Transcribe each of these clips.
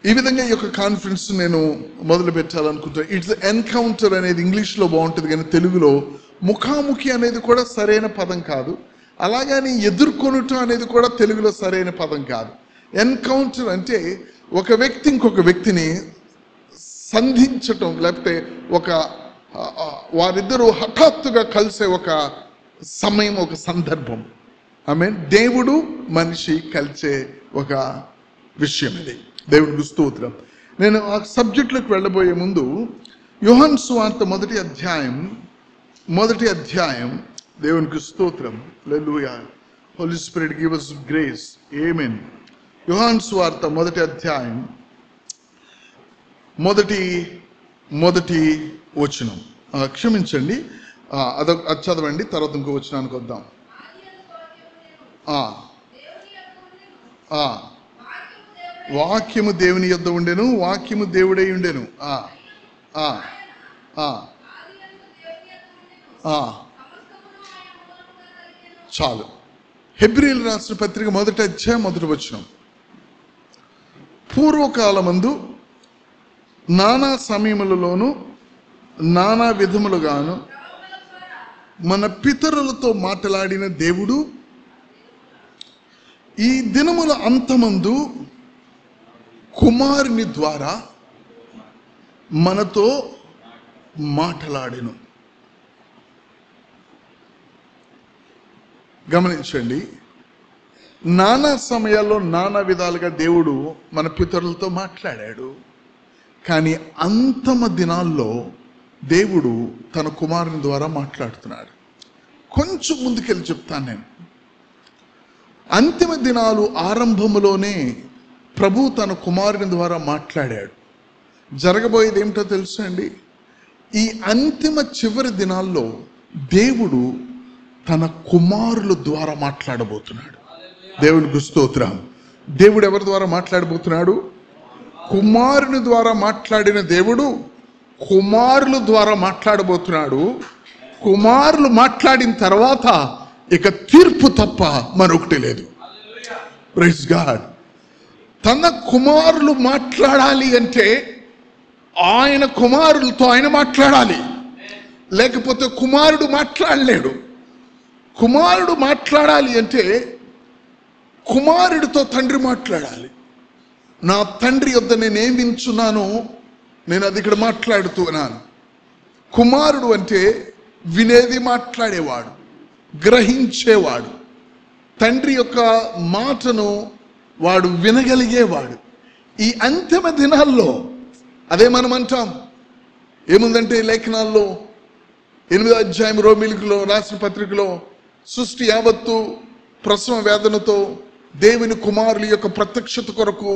ఈ విధంగా ఈ యొక్క కాన్ఫరెన్స్ నేను మొదలు పెట్టాలనుకుంటున్నాను. ఇట్స్ ఎన్కౌంటర్ అనేది ఇంగ్లీష్లో బాగుంటుంది, కానీ తెలుగులో ముఖాముఖి అనేది కూడా సరైన పదం కాదు. అలాగని ఎదుర్కొనటం అనేది కూడా తెలుగులో సరైన పదం కాదు. ఎన్కౌంటర్ అంటే ఒక వ్యక్తి ఇంకొక వ్యక్తిని సంధించటం, లేకపోతే వారిద్దరూ హఠాత్తుగా కలిసే ఒక సమయం, ఒక సందర్భం. దేవుడు మనిషి కలిసే ఒక విషయం ఇది. దేవునికి స్తోత్రం. నేను ఆ సబ్జెక్టులోకి వెళ్ళబోయే ముందు యోహాను సువార్త మొదటి అధ్యాయం దేవునికి స్తోత్రం. హల్లెలూయా. Holy Spirit give us grace. ఆమేన్. యోహాను సువార్త మొదటి అధ్యాయం మొదటి వచనం. క్షమించండి, అది చదవండి, తర్వాత ఇంకో వచనానికి వద్దాం. వాక్యము దేవుని యొద్ద ఉండెను, వాక్యము దేవుడై ఉండెను. చాలు. హెబ్రీయులు రాసిన పత్రిక మొదటి అధ్యాయం మొదటి వచనం. పూర్వకాలమందు నానా సమయములలోను నానా విధములుగాను మన పితరులతో మాట్లాడిన దేవుడు ఈ దినముల అంతమందు కుమారుని ద్వారా మనతో మాట్లాడెను. గమనించండి, నానా సమయాల్లో నానా విధాలుగా దేవుడు మన పితరులతో మాట్లాడాడు. కానీ అంతమ దినాల్లో దేవుడు తన కుమారుని ద్వారా మాట్లాడుతున్నాడు. కొంచెం ముందుకెళ్ళి చెప్తాను నేను. అంతిమ దినాలు ఆరంభంలోనే ప్రభు తన కుమారుని ద్వారా మాట్లాడాడు. జరగబోయేది ఏమిటో తెలుసు అండి? ఈ అంతిమ చివరి దినాల్లో దేవుడు తన కుమారుల ద్వారా మాట్లాడబోతున్నాడు. దేవునికి స్తోత్రం. దేవుడు ఎవరి ద్వారా మాట్లాడబోతున్నాడు? కుమారుని ద్వారా మాట్లాడిన దేవుడు కుమారుల ద్వారా మాట్లాడబోతున్నాడు. కుమారులు మాట్లాడిన తర్వాత ఇక తీర్పు తప్ప మరొకటి లేదు. Praise God. తన కుమారులు మాట్లాడాలి అంటే ఆయన కుమారులతో ఆయన మాట్లాడాలి, లేకపోతే కుమారుడు మాట్లాడలేడు. కుమారుడు మాట్లాడాలి అంటే కుమారుడితో తండ్రి మాట్లాడాలి. నా తండ్రి యొద్ద నేనేం వింటున్నానో నేను అది ఇక్కడ మాట్లాడుతూ ఉన్నాను. కుమారుడు అంటే వినేది, మాట్లాడేవాడు, గ్రహించేవాడు. తండ్రి యొక్క మాటను వాడు వినగలిగేవాడు. ఈ అంతిమ దినాల్లో అదే మనం అంటాం. ఏముందంటే లేఖనాల్లో 8వ అధ్యాయం రోమీయులకు రాసిన పత్రికలో సృష్టి యావత్తు ప్రసవ వేదనతో దేవుని కుమారుల యొక్క ప్రత్యక్షత కొరకు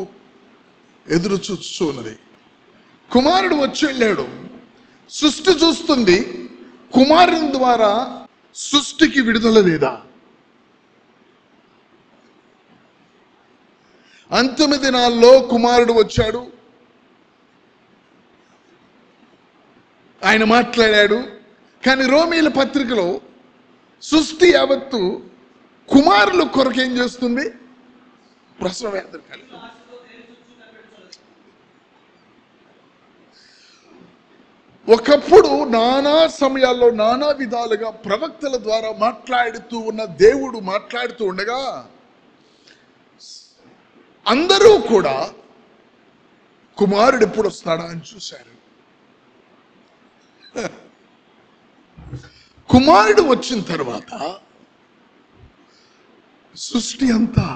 ఎదురు చూస్తున్నది. కుమారుడు వచ్చి వెళ్ళాడు, సృష్టి చూస్తుంది. కుమారుని ద్వారా సృష్టికి విడుదల లేదా? అంతిమ దినాల్లో కుమారుడు వచ్చాడు, ఆయన మాట్లాడాడు. కానీ రోమీయుల పత్రికలో సృష్టి యావత్తు కుమారుల కొరకు ఏం చేస్తుంది? ప్రసవ వేదన కలిగి. ఒకప్పుడు నానా సమయాల్లో నానా విధాలుగా ప్రవక్తల ద్వారా మాట్లాడుతూ ఉన్న దేవుడు మాట్లాడుతూ ఉండగా అందరూ కూడా కుమారుడు ఎప్పుడు వస్తాడా అని చూశారు. కుమారుడు వచ్చిన తర్వాత సృష్టి అంతా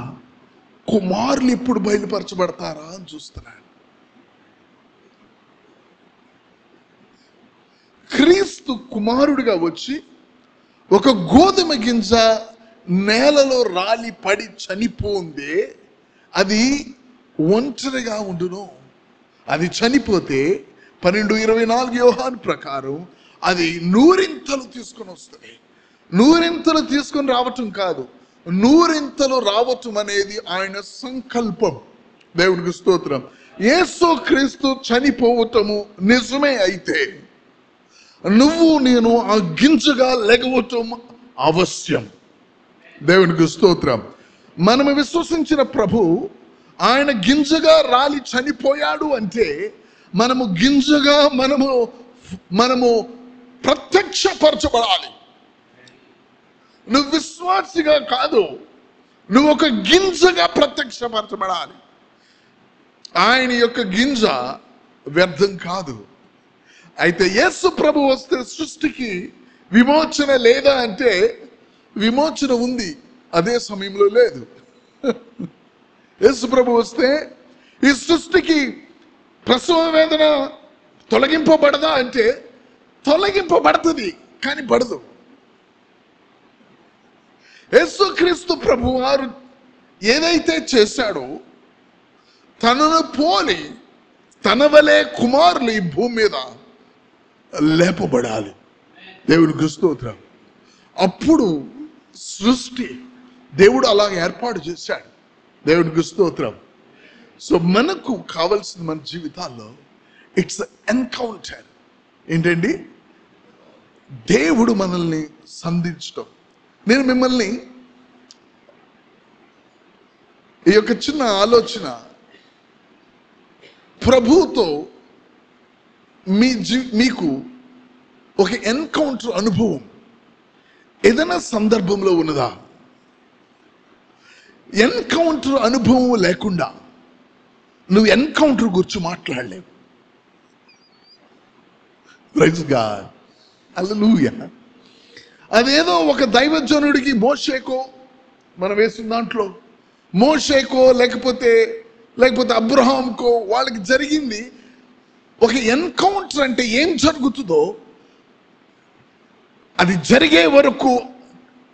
కుమారులు ఎప్పుడు బయలుపరచబడతారా అని చూస్తున్నాడు. క్రీస్తు కుమారుడిగా వచ్చి ఒక గోధుమ గింజ నేలలో రాలి పడి చనిపోందే అది ఒంటరిగా ఉండును. అది చనిపోతే 12:24 యోహాను ప్రకారం అది నూరింతలు తీసుకొని వస్తుంది. నూరింతలు తీసుకొని రావటం కాదు, నూరింతలు రావటం అనేది ఆయన సంకల్పం. దేవునికి స్తోత్రం. యేసు క్రీస్తు చనిపోవటము నిజమే అయితే నువ్వు నేను ఆ గింజగా లెగవటం అవశ్యం. దేవునికి స్తోత్రం. మనము విశ్వసించిన ప్రభు ఆయన గింజగా రాలి చనిపోయాడు అంటే మనము గింజగా మనము ప్రత్యక్షపరచబడాలి. నువ్వు విశ్వాసిగా కాదు, నువ్వు ఒక గింజగా ప్రత్యక్షపరచబడాలి. ఆయన యొక్క గింజ వ్యర్థం కాదు. అయితే యేసు ప్రభు వస్తే సృష్టికి విమోచన లేదా అంటే విమోచన ఉంది, అదే సమయంలో లేదు. యేసు ప్రభు వస్తే ఈ సృష్టికి ప్రసవ వేదన తొలగింపబడదా అంటే తొలగింపబడుతుంది, కానీ పడదు. యేసుక్రీస్తు ప్రభు వారు ఏదైతే చేశాడో తనను పోలి తన వలే కుమారులు ఈ భూమి మీద లేపబడాలి. దేవునికి స్తోత్రం. అప్పుడు సృష్టి దేవుడు అలా ఏర్పాటు చేశాడు. దేవునికి స్తోత్రం. సో మనకు కావలసింది మన జీవితాల్లో ఇట్స్ ఎన్కౌంటర్. ఏంటండి? దేవుడు మనల్ని సంధించడం. నేను మిమ్మల్ని ఈ యొక్క చిన్న ఆలోచన, ప్రభుతో మీకు ఒక ఎన్కౌంటర్ అనుభవం ఏదైనా సందర్భంలో ఉన్నదా? ఎన్కౌంటర్ అనుభవం లేకుండా నువ్వు ఎన్కౌంటర్ గురించి మాట్లాడలేవు. ప్రైజ్ గాడ్, హల్లెలూయా. అదేదో ఒక దైవజనుడికి, మోషేకో, మనం వేసిన దాంట్లో మోషేకో లేకపోతే అబ్రహాంకో వాళ్ళకి జరిగింది. ఒక ఎన్కౌంటర్ అంటే ఏం జరుగుతుందో అది జరిగే వరకు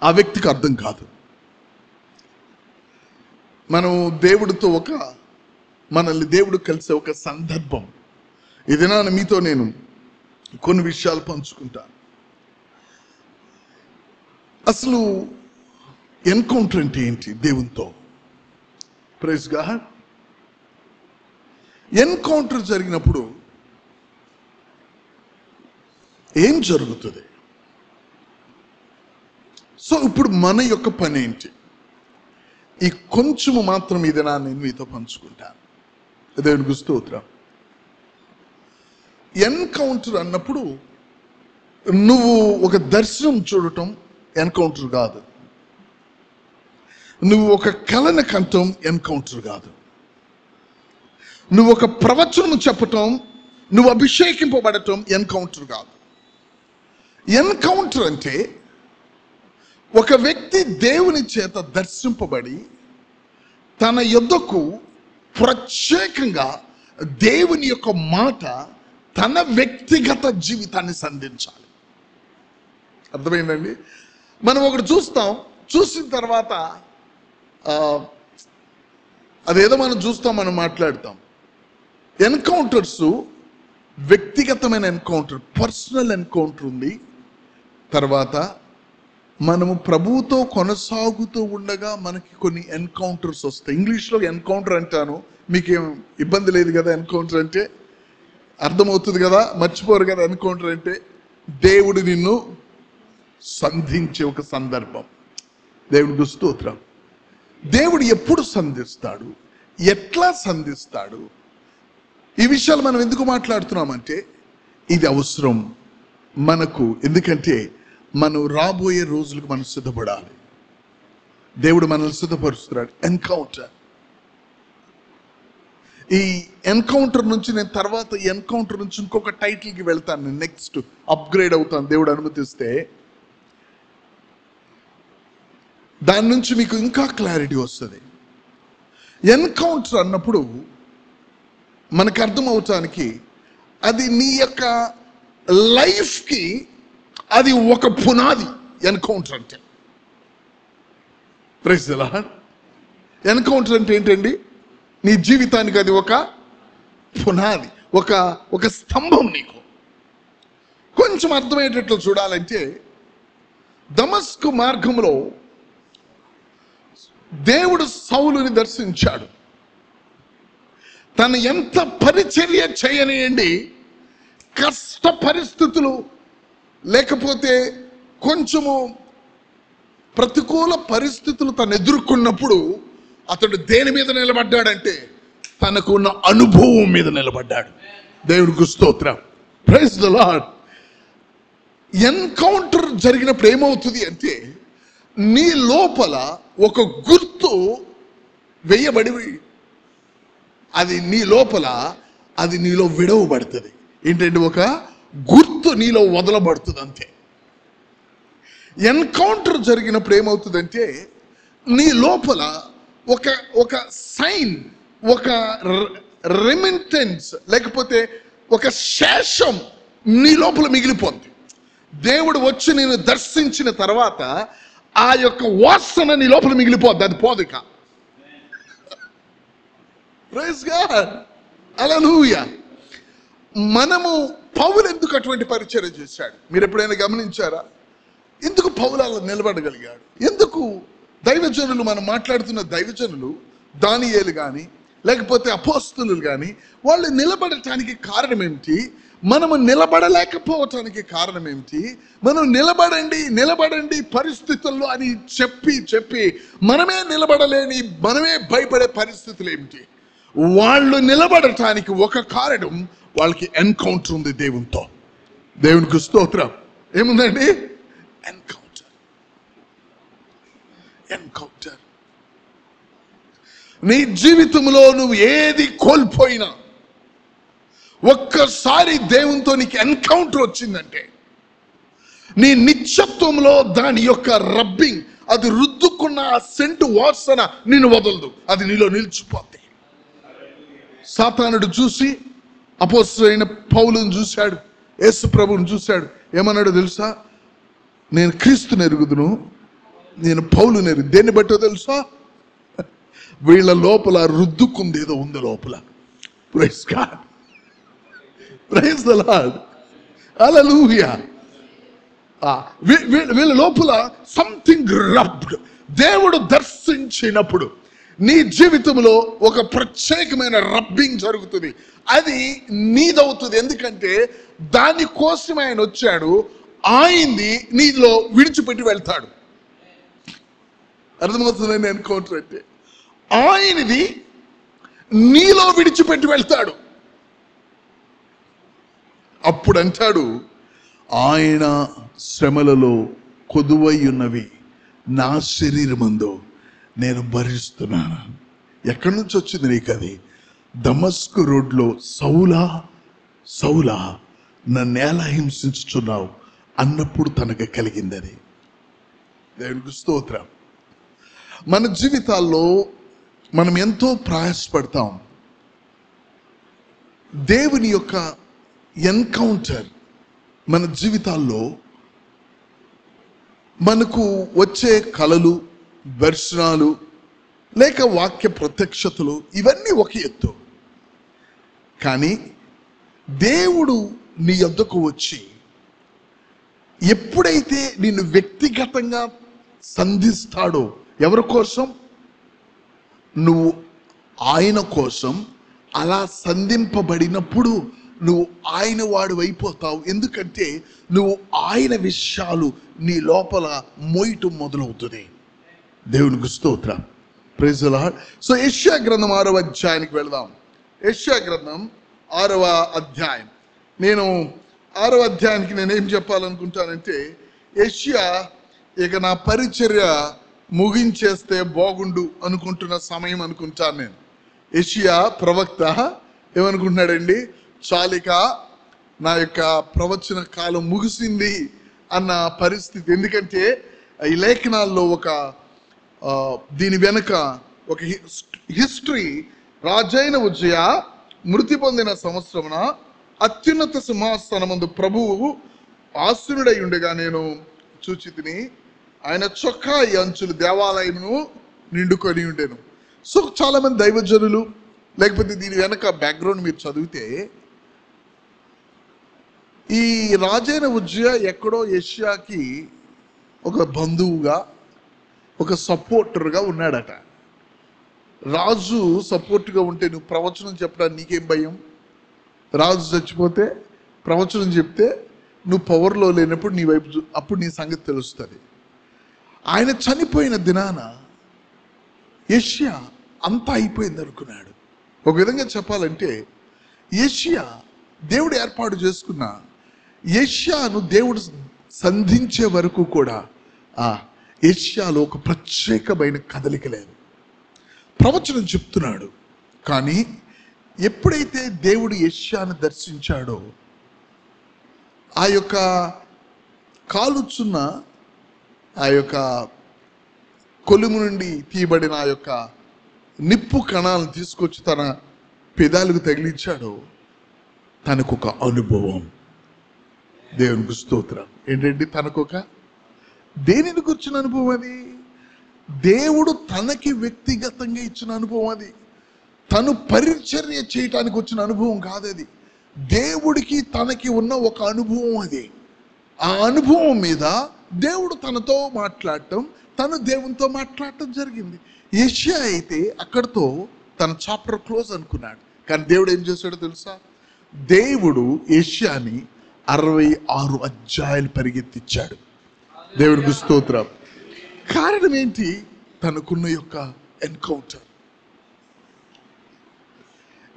ఆ వ్యక్తికి అర్థం కాదు. మనం దేవుడితో మనల్ని దేవుడు కలిసే ఒక సందర్భం ఇది. మీతో నేను కొన్ని విషయాలు పంచుకుంటాను. అసలు ఎన్కౌంటర్ అంటే ఏంటి దేవునితో? Praise God. ఎన్కౌంటర్ జరిగినప్పుడు ఏం జరుగుతుంది? సో ఇప్పుడు మన యొక్క పని ఏంటి? ఈ కొంచెము మాత్రం ఇది నేను మీతో పంచుకుంటాను. దేవునికి స్తోత్రం. ఎన్కౌంటర్ అన్నప్పుడు నువ్వు ఒక దర్శనం చూడటం ఎన్కౌంటర్ కాదు. నువ్వు ఒక కళను కంటం ఎన్కౌంటర్ కాదు. నువ్వు ఒక ప్రవచనం చెప్పటం, నువ్వు అభిషేకింపబడటం ఎన్కౌంటర్ కాదు. ఎన్కౌంటర్ అంటే ఒక వ్యక్తి దేవుని చేత దర్శింపబడి తన యొద్దకు ప్రత్యేకంగా దేవుని యొక్క మాట తన వ్యక్తిగత జీవితాన్ని సంధించాలి. అర్థమైందండి? మనం ఒకటి చూసిన తర్వాత అదేదో మనం చూస్తాం, మనం మాట్లాడతాం. ఎన్కౌంటర్స్ వ్యక్తిగతమైన ఎన్కౌంటర్, పర్సనల్ ఎన్కౌంటర్ ఉంది. తర్వాత మనము ప్రభువుతో కొనసాగుతూ ఉండగా మనకి కొన్ని ఎన్కౌంటర్స్ వస్తాయి. ఇంగ్లీష్లో ఎన్కౌంటర్ అంటాను, మీకేం ఇబ్బంది లేదు కదా? ఎన్కౌంటర్ అంటే అర్థమవుతుంది కదా, మర్చిపోరు కదా? ఎన్కౌంటర్ అంటే దేవుడు నిన్ను సంధించే ఒక సందర్భం. దేవుడికి స్తోత్రం. దేవుడు ఎప్పుడు సంధిస్తాడు, ఎట్లా సంధిస్తాడు, ఈ విషయాలు మనం ఎందుకు మాట్లాడుతున్నామంటే ఇది అవసరం మనకు. ఎందుకంటే మనం రాబోయే రోజులకు మనం సిద్ధపడాలి. దేవుడు మనల్ని సిద్ధపరుస్తున్నాడు. ఎన్కౌంటర్. ఈ ఎన్కౌంటర్ నుంచి నేను తర్వాత ఎన్కౌంటర్ నుంచి ఇంకొక టైటిల్కి వెళ్తాను. నేను నెక్స్ట్ అప్గ్రేడ్ అవుతాను దేవుడు అనుమతిస్తే. దాని నుంచి మీకు ఇంకా క్లారిటీ వస్తుంది. ఎన్కౌంటర్ అన్నప్పుడు మనకు అర్థమవటానికి అది నీ యొక్క లైఫ్కి అది ఒక పునాది. ఎన్కౌంటర్ అంటే ప్రైజ్ ది లార్డ్. ఎన్కౌంటర్ అంటే ఏంటండి? నీ జీవితానికి అది ఒక పునాది, ఒక స్తంభం. నీకు కొంచెం అర్థమయ్యేటట్లు చూడాలంటే దమస్కు మార్గంలో దేవుడు సౌలుని దర్శించాడు. తను ఎంత పరిచర్య చేయనియండి, కష్ట పరిస్థితులు లేకపోతే కొంచెము ప్రతికూల పరిస్థితులు తను ఎదుర్కొన్నప్పుడు అతడు దేని మీద నిలబడ్డాడంటే తనకున్న అనుభవం మీద నిలబడ్డాడు. దేవునికి స్తోత్రం. Praise the lord. ఎన్కౌంటర్ జరిగినప్పుడు ఏమవుతుంది అంటే నీ లోపల ఒక గుర్తు వేయబడి అది నీ లోపల అది నీలో విడవబడుతుంది. ఏంటంటే ఒక గుర్తు నీలో వదలబడుతుంది అంతే. ఎన్కౌంటర్ జరిగినప్పుడు ఏమవుతుందంటే నీ లోపల ఒక ఒక సైన్, ఒక రెమిటెన్స్ లేకపోతే ఒక శేషం నీ లోపల మిగిలిపోతుంది. దేవుడు వచ్చి నేను దర్శించిన తర్వాత ఆ యొక్క వాసన నీ లోపల మిగిలిపోద్ది, అది పోదు ఇక. Praise God. హల్లెలూయా. మనము పౌలు ఎందుకు అటువంటి పరిచర్య చేశాడు మీరు ఎప్పుడైనా గమనించారా? ఎందుకు పౌలు అలా నిలబడగలిగాడు? ఎందుకు దైవజనులు, మనం మాట్లాడుతున్న దైవజనులు, దానియేలు కానీ లేకపోతే అపోస్తలులు కానీ వాళ్ళు నిలబడటానికి కారణం ఏమిటి? మనము నిలబడలేకపోవటానికి కారణం ఏమిటి? మనం నిలబడండి పరిస్థితుల్లో అని చెప్పి మనమే నిలబడలేని, మనమే భయపడే పరిస్థితులు ఏమిటి? వాళ్ళు నిలబడటానికి ఒక కారణం, వాళ్ళకి ఎన్కౌంటర్ ఉంది దేవునితో. దేవునికి స్తోత్రం. ఏముందండి? ఎన్కౌంటర్. నీ జీవితంలో నువ్వు ఏది కోల్పోయినా ఒక్కసారి దేవునితో నీకు ఎన్కౌంటర్ వచ్చిందంటే నీ నిత్యత్వంలో దాని యొక్క రబ్బింగ్, అది రుద్దుకున్న ఆ సెంటు వాసన నిన్ను వదలదు, అది నీలో నిలిచిపోద్ది. సాతానుడు చూసి అపోస్తలుడైన పౌలును చూశాడు, యేసు ప్రభువును చూశాడు. ఏమన్నాడు తెలుసా? నేను క్రీస్తుని ఎరుగుదును, నేను పౌలుని ఎరుగు. దేన్ని బట్టో తెలుసా? వీళ్ళ లోపల రుద్దుకుంది ఏదో ఉంది లోపల. Praise God. Praise the Lord. హల్లెలూయా. వీళ్ళ లోపల సంథింగ్ రబ్డ్. దేవుడు దర్శించినప్పుడు నీ జీవితంలో ఒక ప్రత్యేకమైన రబ్బింగ్ జరుగుతుంది. అది నీదవుతుంది. ఎందుకంటే దానికోసం ఆయన వచ్చాడు. ఆయన్ని నీలో విడిచిపెట్టి వెళ్తాడు. అర్థమవుతుందండి? ఎన్కౌంటర్ అంటే ఆయనది నీలో విడిచిపెట్టి వెళ్తాడు. అప్పుడు అంటాడు, ఆయన శ్రమలలో కొదువై ఉన్నవి నా శరీరమందు నేను భరిస్తున్నాను. ఎక్కడి నుంచి వచ్చింది నీకు అది? దమస్కు రోడ్లో సౌలా సౌలా నన్నేలా హింసించుచున్నావు అన్నప్పుడు తనకు కలిగిందని. దేవునికి స్తోత్రం. మన జీవితాల్లో మనం ఎంతో ప్రయాసపడతాం. దేవుని యొక్క ఎన్కౌంటర్ మన జీవితాల్లో మనకు వచ్చే కలలు, దర్శనాలు లేక వాక్య ప్రత్యక్షతలు ఇవన్నీ ఒక ఎత్తు. కానీ దేవుడు నీ యొద్దకు వచ్చి ఎప్పుడైతే నిన్ను వ్యక్తిగతంగా సంధిస్తాడో, ఎవరి కోసం? నువ్వు ఆయన కోసం అలా సంధింపబడినప్పుడు నువ్వు ఆయన వాడు అయిపోతావు. ఎందుకంటే నువ్వు ఆయన విషయాలు నీ లోపల మోయటం మొదలవుతుంది. దేవునికి స్తోత్రం. Praise the lord. సో యెషయా గ్రంథం 6వ అధ్యాయానికి వెళదాం. యెషయా గ్రంథం 6వ అధ్యాయం. నేను 6వ అధ్యాయానికి నేనేం చెప్పాలనుకుంటానంటే, యెషయా ఇక నా పరిచర్య ముగించేస్తే బాగుండు అనుకుంటున్న సమయం అనుకుంటాను నేను. యెషయా ప్రవక్త ఏమనుకుంటున్నాడండి? చాలిక నా యొక్క ప్రవచన కాలం ముగిసింది అన్న పరిస్థితి. ఎందుకంటే ఈ లేఖనాల్లో ఒక దీని వెనుక ఒక హిస్టరీ. రాజైన ఉజ్జయ మృతి పొందిన సంవత్సరమున అత్యున్నత సింహాసనమందు ప్రభువు ఆసీనుడై ఉండగా నేను చూచితిని. ఆయన చొక్కా ఈ అంచులు దేవాలయమును నిండుకొని ఉండేను. సో చాలా మంది దైవజనులు లేకపోతే దీని వెనక బ్యాక్గ్రౌండ్ మీరు చదివితే, ఈ రాజైన ఉజ్జయ ఎక్కడో యెషయాకి ఒక బంధువుగా, ఒక సపోర్టర్గా ఉన్నాడట. రాజు సపోర్ట్గా ఉంటే నువ్వు ప్రవచనం చెప్పడానికి నీకేం భయం? రాజు చచ్చిపోతే ప్రవచనం చెప్తే నువ్వు పవర్లో లేనప్పుడు నీ వైపు అప్పుడు నీ సంగతి తెలుస్తుంది. ఆయన చనిపోయిన దినాన యెషయా అంతా అయిపోయింది అనుకున్నాడు. ఒక విధంగా చెప్పాలంటే యేషయా దేవుడు ఏర్పాటు చేసుకున్న యేషయాను దేవుడు సంధించే వరకు కూడా ఆ యేషయాలో ఒక ప్రత్యేకమైన కదలిక లేదు. ప్రవచనం చెప్తున్నాడు, కానీ ఎప్పుడైతే దేవుడు యేషయాను దర్శించాడో ఆ యొక్క కాలుచున్న ఆ యొక్క కొలుము నుండి తీయబడిన ఆ యొక్క నిప్పు కణాలను తీసుకొచ్చి తన పెదాలకు తగిలించాడో తనకొక అనుభవం. దేవునికి స్తోత్రం. ఏంటంటే తనకొక దేనిని గురించిన అనుభవం అది? దేవుడు తనకి వ్యక్తిగతంగా ఇచ్చిన అనుభవం అది. తను పరిచర్య చేయటానికి వచ్చిన అనుభవం కాదు అది. దేవుడికి తనకి ఉన్న ఒక అనుభవం అది. ఆ అనుభవం మీద దేవుడు తనతో మాట్లాడటం, తను దేవునితో మాట్లాడటం జరిగింది. యేషయా అయితే అక్కడితో తన చాప్టర్ క్లోజ్ అనుకున్నాడు. కానీ దేవుడు ఏం చేశాడో తెలుసా? దేవుడు యేషయాని 66 అధ్యాయాలు పరిగెత్తిచ్చాడు. దేవుడికి స్తోత్రం. కారణం ఏంటి? తనకున్న యొక్క ఎన్కౌంటర్.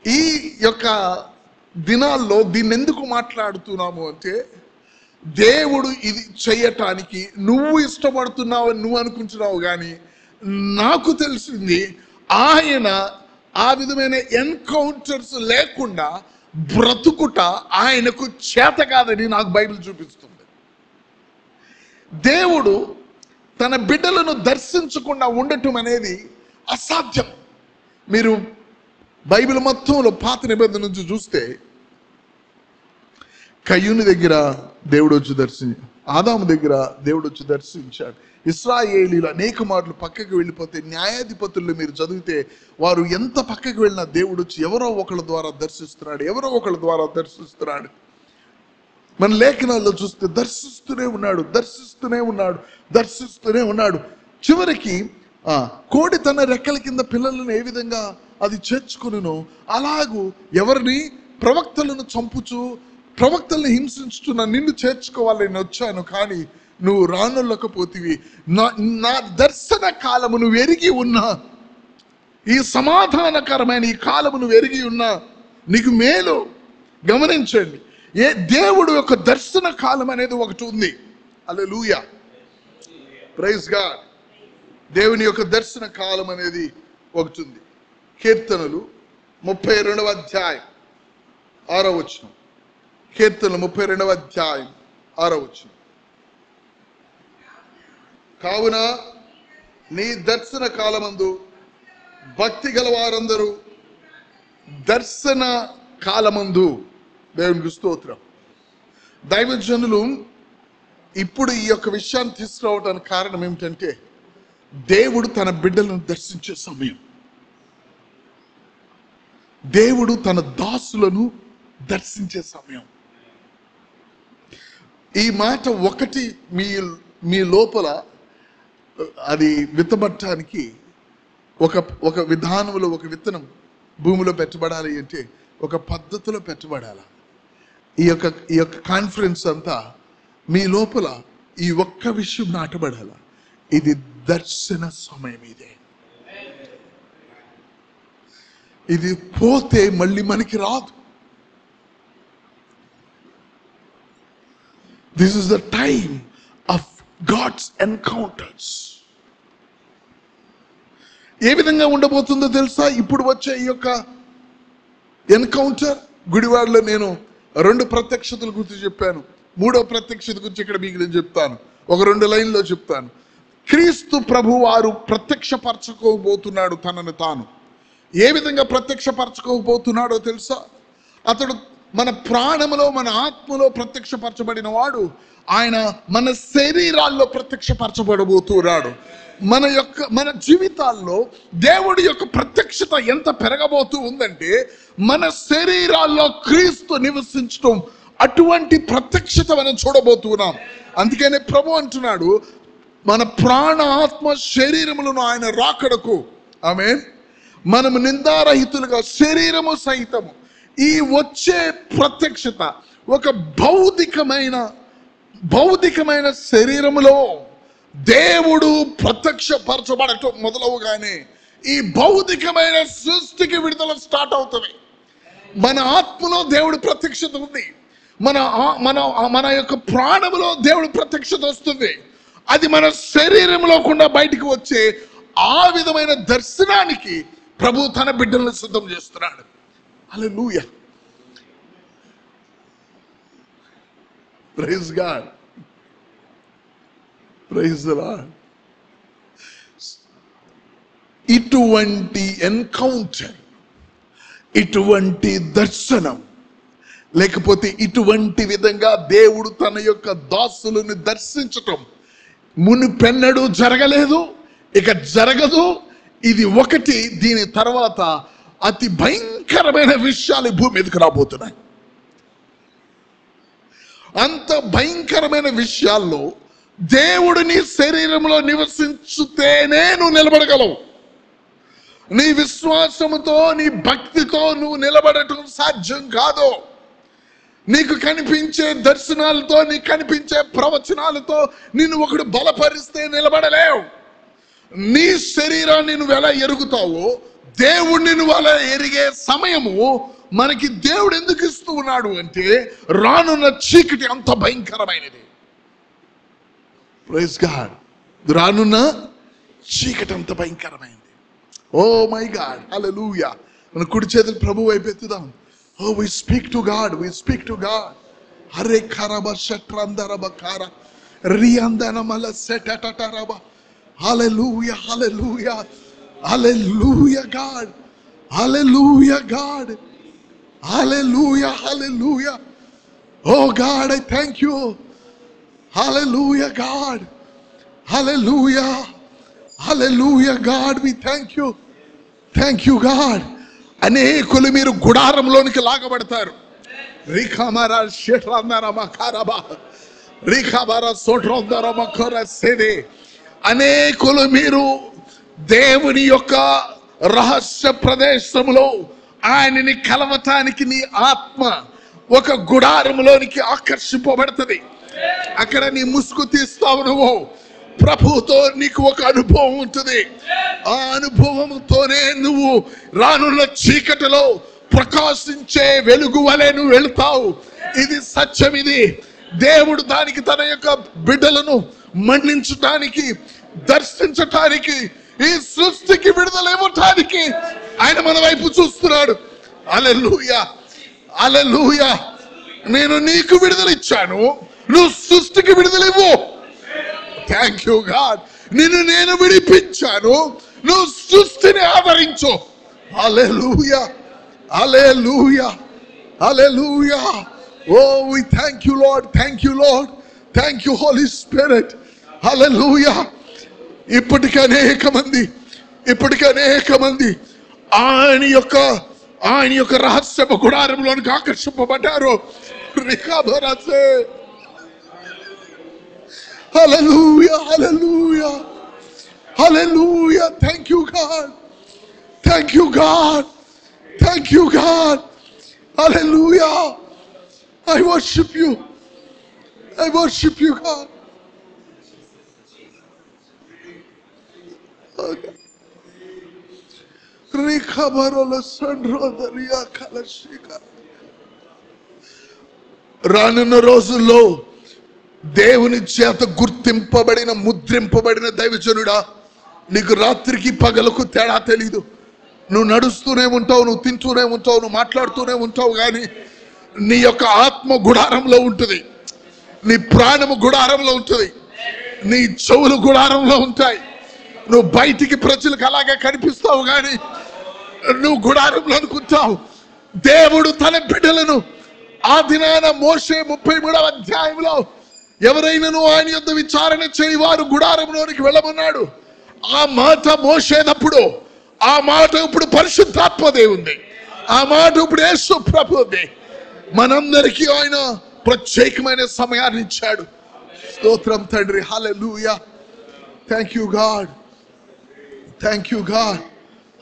ఈ యొక్క దినాల్లో దీన్ని ఎందుకు మాట్లాడుతున్నాము అంటే, దేవుడు ఇది చేయటానికి నువ్వు ఇష్టపడుతున్నావని నువ్వు అనుకుంటున్నావు, కానీ నాకు తెలిసింది ఆయన ఆ విధమైన ఎన్కౌంటర్స్ లేకుండా బ్రతుకుట ఆయనకు చేత కాదని నాకు బైబిల్ చూపిస్తుంది. దేవుడు తన బిడ్డలను దర్శించకుండా ఉండటం అనేది అసాధ్యం. మీరు బైబిల్ మొత్తంలో పాత నిబంధన నుంచి చూస్తే కయ్యూని దగ్గర దేవుడు వచ్చి దర్శించాడు, ఆదాము దగ్గర దేవుడు వచ్చి దర్శించాడు. ఇశ్రాయేలీలు అనేక మార్లు పక్కకి వెళ్ళిపోతే న్యాయాధిపతుల్లో మీరు చదివితే వారు ఎంత పక్కకి వెళ్ళినా దేవుడు వచ్చి ఎవరో ఒకళ్ళ ద్వారా దర్శిస్తున్నాడు. మన లేఖనాల్లో చూస్తే దర్శిస్తూనే ఉన్నాడు. చివరికి కోడి తన రెక్కల కింద పిల్లలను ఏ విధంగా అది చేర్చుకును, అలాగూ ఎవరిని ప్రవక్తలను చంపుచు ప్రవక్తల్ని హింసించుతున్న నిన్ను చేర్చుకోవాలని వచ్చాను, కానీ నువ్వు రానొల్లకపోతివి. నా దర్శన కాలము నువ్వు ఎరిగి ఉన్నా, ఈ సమాధానకరమైన ఈ కాలము నువ్వు ఎరిగి ఉన్నా నీకు మేలు. గమనించండి, దేవుడు యొక్క దర్శన కాలం అనేది ఒకటి ఉంది. హల్లెలూయా, ప్రైజ్ గాడ్. దేవుని యొక్క దర్శన కాలం అనేది ఒకటి ఉంది. కీర్తనలు 32వ అధ్యాయం 6వ వచనం. కీర్తనలు 32వ అధ్యాయం 6వ వచనం. కావున నీ దర్శన కాలమందు భక్తి గల వారందరూ దర్శన కాలమందు. దేవునికి స్తోత్రం. దైవజనులు ఇప్పుడు ఈ యొక్క విషయాన్ని తీసుకురావడానికి కారణం ఏమిటంటే, దేవుడు తన బిడ్డలను దర్శించే సమయం. దేవుడు తన దాసులను దర్శించే సమయం. ఈ మాట ఒకటి మీ లోపల అది విత్తబట్టడానికి ఒక విధానంలో ఒక విత్తనం భూమిలో పెట్టబడాలి అంటే ఒక పద్ధతిలో పెట్టబడాలి. ఈ యొక్క కాన్ఫరెన్స్ అంతా మీ లోపల ఈ ఒక్క విషయం నాటబడాల. ఇది దర్శన సమయం. ఇది పోతే మళ్ళీ మనకి రాదు. This is the time of God's encounters. ఏ విధంగా ఉండబోతుందో తెలుసా? ఇప్పుడు వచ్చే ఈ యొక్క ఎన్కౌంటర్, గుడివాడలో నేను 2 ప్రత్యక్షతల గురించి చెప్పాను. 3వ ప్రత్యక్షత గురించి ఇక్కడ మీకు నేను చెప్తాను. ఒక 2 లైన్లో చెప్తాను. క్రీస్తు ప్రభు వారు ప్రత్యక్షపరచుకోబోతున్నాడు తనను తాను. ఏ విధంగా ప్రత్యక్షపరచుకోబోతున్నాడో తెలుసా? అతడు మన ప్రాణములో మన ఆత్మలో ప్రత్యక్షపరచబడిన వాడు. ఆయన మన శరీరాల్లో ప్రత్యక్షపరచబడబోతున్నాడు. మన జీవితాల్లో దేవుడి యొక్క ప్రత్యక్షత ఎంత పెరగబోతూ ఉందంటే, మన శరీరాల్లో క్రీస్తు నివసించడం, అటువంటి ప్రత్యక్షత మనం చూడబోతున్నాం. అందుకనే ప్రభు అంటున్నాడు, మన ప్రాణ ఆత్మ శరీరములను ఆయన రాకడకు, ఆమేన్, మనము నిందారహితులుగా శరీరము సహితము. ఈ వచ్చే ప్రత్యక్షత ఒక భౌతికమైన శరీరములో దేవుడు ప్రత్యక్షపరచబడటం మొదలవుగానే ఈ భౌతికమైన సృష్టికి విడుదల స్టార్ట్ అవుతుంది. మన ఆత్మలో దేవుడి ప్రత్యక్షత ఉంది, మన మన మన యొక్క ప్రాణములో దేవుడి ప్రత్యక్షత వస్తుంది. అది మన శరీరంలో కూడా బయటికి వచ్చే ఆ విధమైన దర్శనానికి ప్రభు తన బిడ్డలను సిద్ధం చేస్తున్నాడు. హల్లెలూయా, praise God, praise the Lord. ఇటువంటి ఎన్కౌంటర్, ఇటువంటి దర్శనం, లేకపోతే ఇటువంటి విధంగా దేవుడు తన యొక్క దాసులను దర్శించటం మునుపెన్నడూ జరగలేదు, ఇక జరగదు. ఇది ఒకటి. దీని తర్వాత అతి భయంకరమైన విషయాలు భూమి మీదకి రాబోతున్నాయి. అంత భయంకరమైన విషయాల్లో దేవుడు నీ శరీరంలో నివసించుతేనే నువ్వు నిలబడగలవు. నీ విశ్వాసముతో, నీ భక్తితో నువ్వు నిలబడటం సాధ్యం కాదు. నీకు కనిపించే దర్శనాలతో, నీకు కనిపించే ప్రవచనాలతో నిన్ను ఒకడు బలపరిస్తే నిలబడలేవు. నీ శరీరాన్ని నువ్వు ఎలా ఎరుగుతావో దేవుడిని నువ్వు అలా ఎరిగే సమయము మనకి దేవుడు ఎందుకు ఇస్తూ ఉన్నాడు అంటే, రానున్న చీకటి అంత భయంకరమైనది. Praise God. రానున్న చీకటి అంత భయంకరమైనది. ఓ మై గాడ్, హల్లెలూయా. మన కుడి చేతులు ప్రభు వైపు ఎత్తుదాం. Oh, we speak to God. We speak to God. Hare karaba shatrandaraba kara riandana mala setatataraba. Hallelujah, hallelujah, hallelujah, God. Hallelujah, God. Hallelujah, hallelujah. Oh God, I thank you. Hallelujah, God. Hallelujah, hallelujah, God. We thank you. Thank you, God. అనేకులు మీరు గుడారంలోనికి లాగబడతారు. రిఖామారా షెట్రాందరమా ఖారబా రిఖామారా సోట్రోందరమా ఖరసేదే. అనేకులు మీరు దేవుని యొక్క రహస్య ప్రదేశంలో ఆయనని కలవటానికి నీ ఆత్మ ఒక గుడారంలోనికి ఆకర్షింపబడుతుంది. అక్కడ నీ ముసుగు తీస్తావు. నువ్వు ప్రభుతో నీకు ఒక అనుభవం ఉంటుంది. ఆ అనుభవంతోనే నువ్వు రానున్న చీకటిలో ప్రకాశించే వెలుగు వలె నువ్వు వెళుతావు. ఇది సత్యం. ఇది దేవుడు దానికి తన యొక్క బిడ్డలను మన్నించటానికి, దర్శించటానికి, ఈ సృష్టికి విడుదల ఇవ్వటానికి ఆయన మన వైపు చూస్తున్నాడు. హల్లెలూయా, హల్లెలూయా. నేను నీకు విడుదల ఇచ్చాను, నువ్వు సృష్టికి విడుదల ఇవ్వు. Thank you God. నిన్ను నేను విడిపించాను, నువ్వు సృష్టిని ఆదరించు. హల్లెలూయా, హల్లెలూయా, హల్లెలూయా. Oh we thank you Lord, thank you Lord, thank you Holy Spirit. హల్లెలూయా. ఇప్పటికి అనేక మంది ఆయన యొక్క రహస్య గుడారంలోనికి ఆకర్షింపబడ్డారు. Hallelujah, hallelujah, hallelujah. Thank you, God. Thank you, God. Thank you, God. Hallelujah. I worship you. I worship you, God. Okay. రానున్న రోజుల్లో దేవుని చేత గుర్తింపబడిన, ముద్రింపబడిన దైవజనుడా, నీకు రాత్రికి పగలకు తేడా తెలీదు. నువ్వు నడుస్తూనే ఉంటావు, నువ్వు తింటూనే ఉంటావు, నువ్వు మాట్లాడుతూనే ఉంటావు, కానీ నీ యొక్క ఆత్మ గుడారంలో ఉంటుంది, నీ ప్రాణము గుడారంలో ఉంటుంది, నీ చెవులు గుడారంలో ఉంటాయి. నువ్వు బయటికి ప్రజలకు అలాగే కనిపిస్తావు, కానీ నువ్వు గుడారంలో అనుకుంటావు. దేవుడు తన బిడ్డలను ఆ దినాన మోషే 33వ అధ్యాయంలో ఎవరైనాను ఆయన యొద్ద విచారణ చేయవారు గుడారంలోనికి వెళ్ళమన్నాడు. ఆ మాట మోషేనప్పుడు, ఆ మాట ఇప్పుడు పరిశుద్ధాత్మ దేవుంది, ఆ మాట ఇప్పుడు యేసు ప్రభువుది. మనందరికీ ఆయన ప్రత్యేకమైన సమయాన్ని ఇచ్చాడు. స్తోత్రం తండ్రి. హల్లెలూయా. Thank you God, thank you God.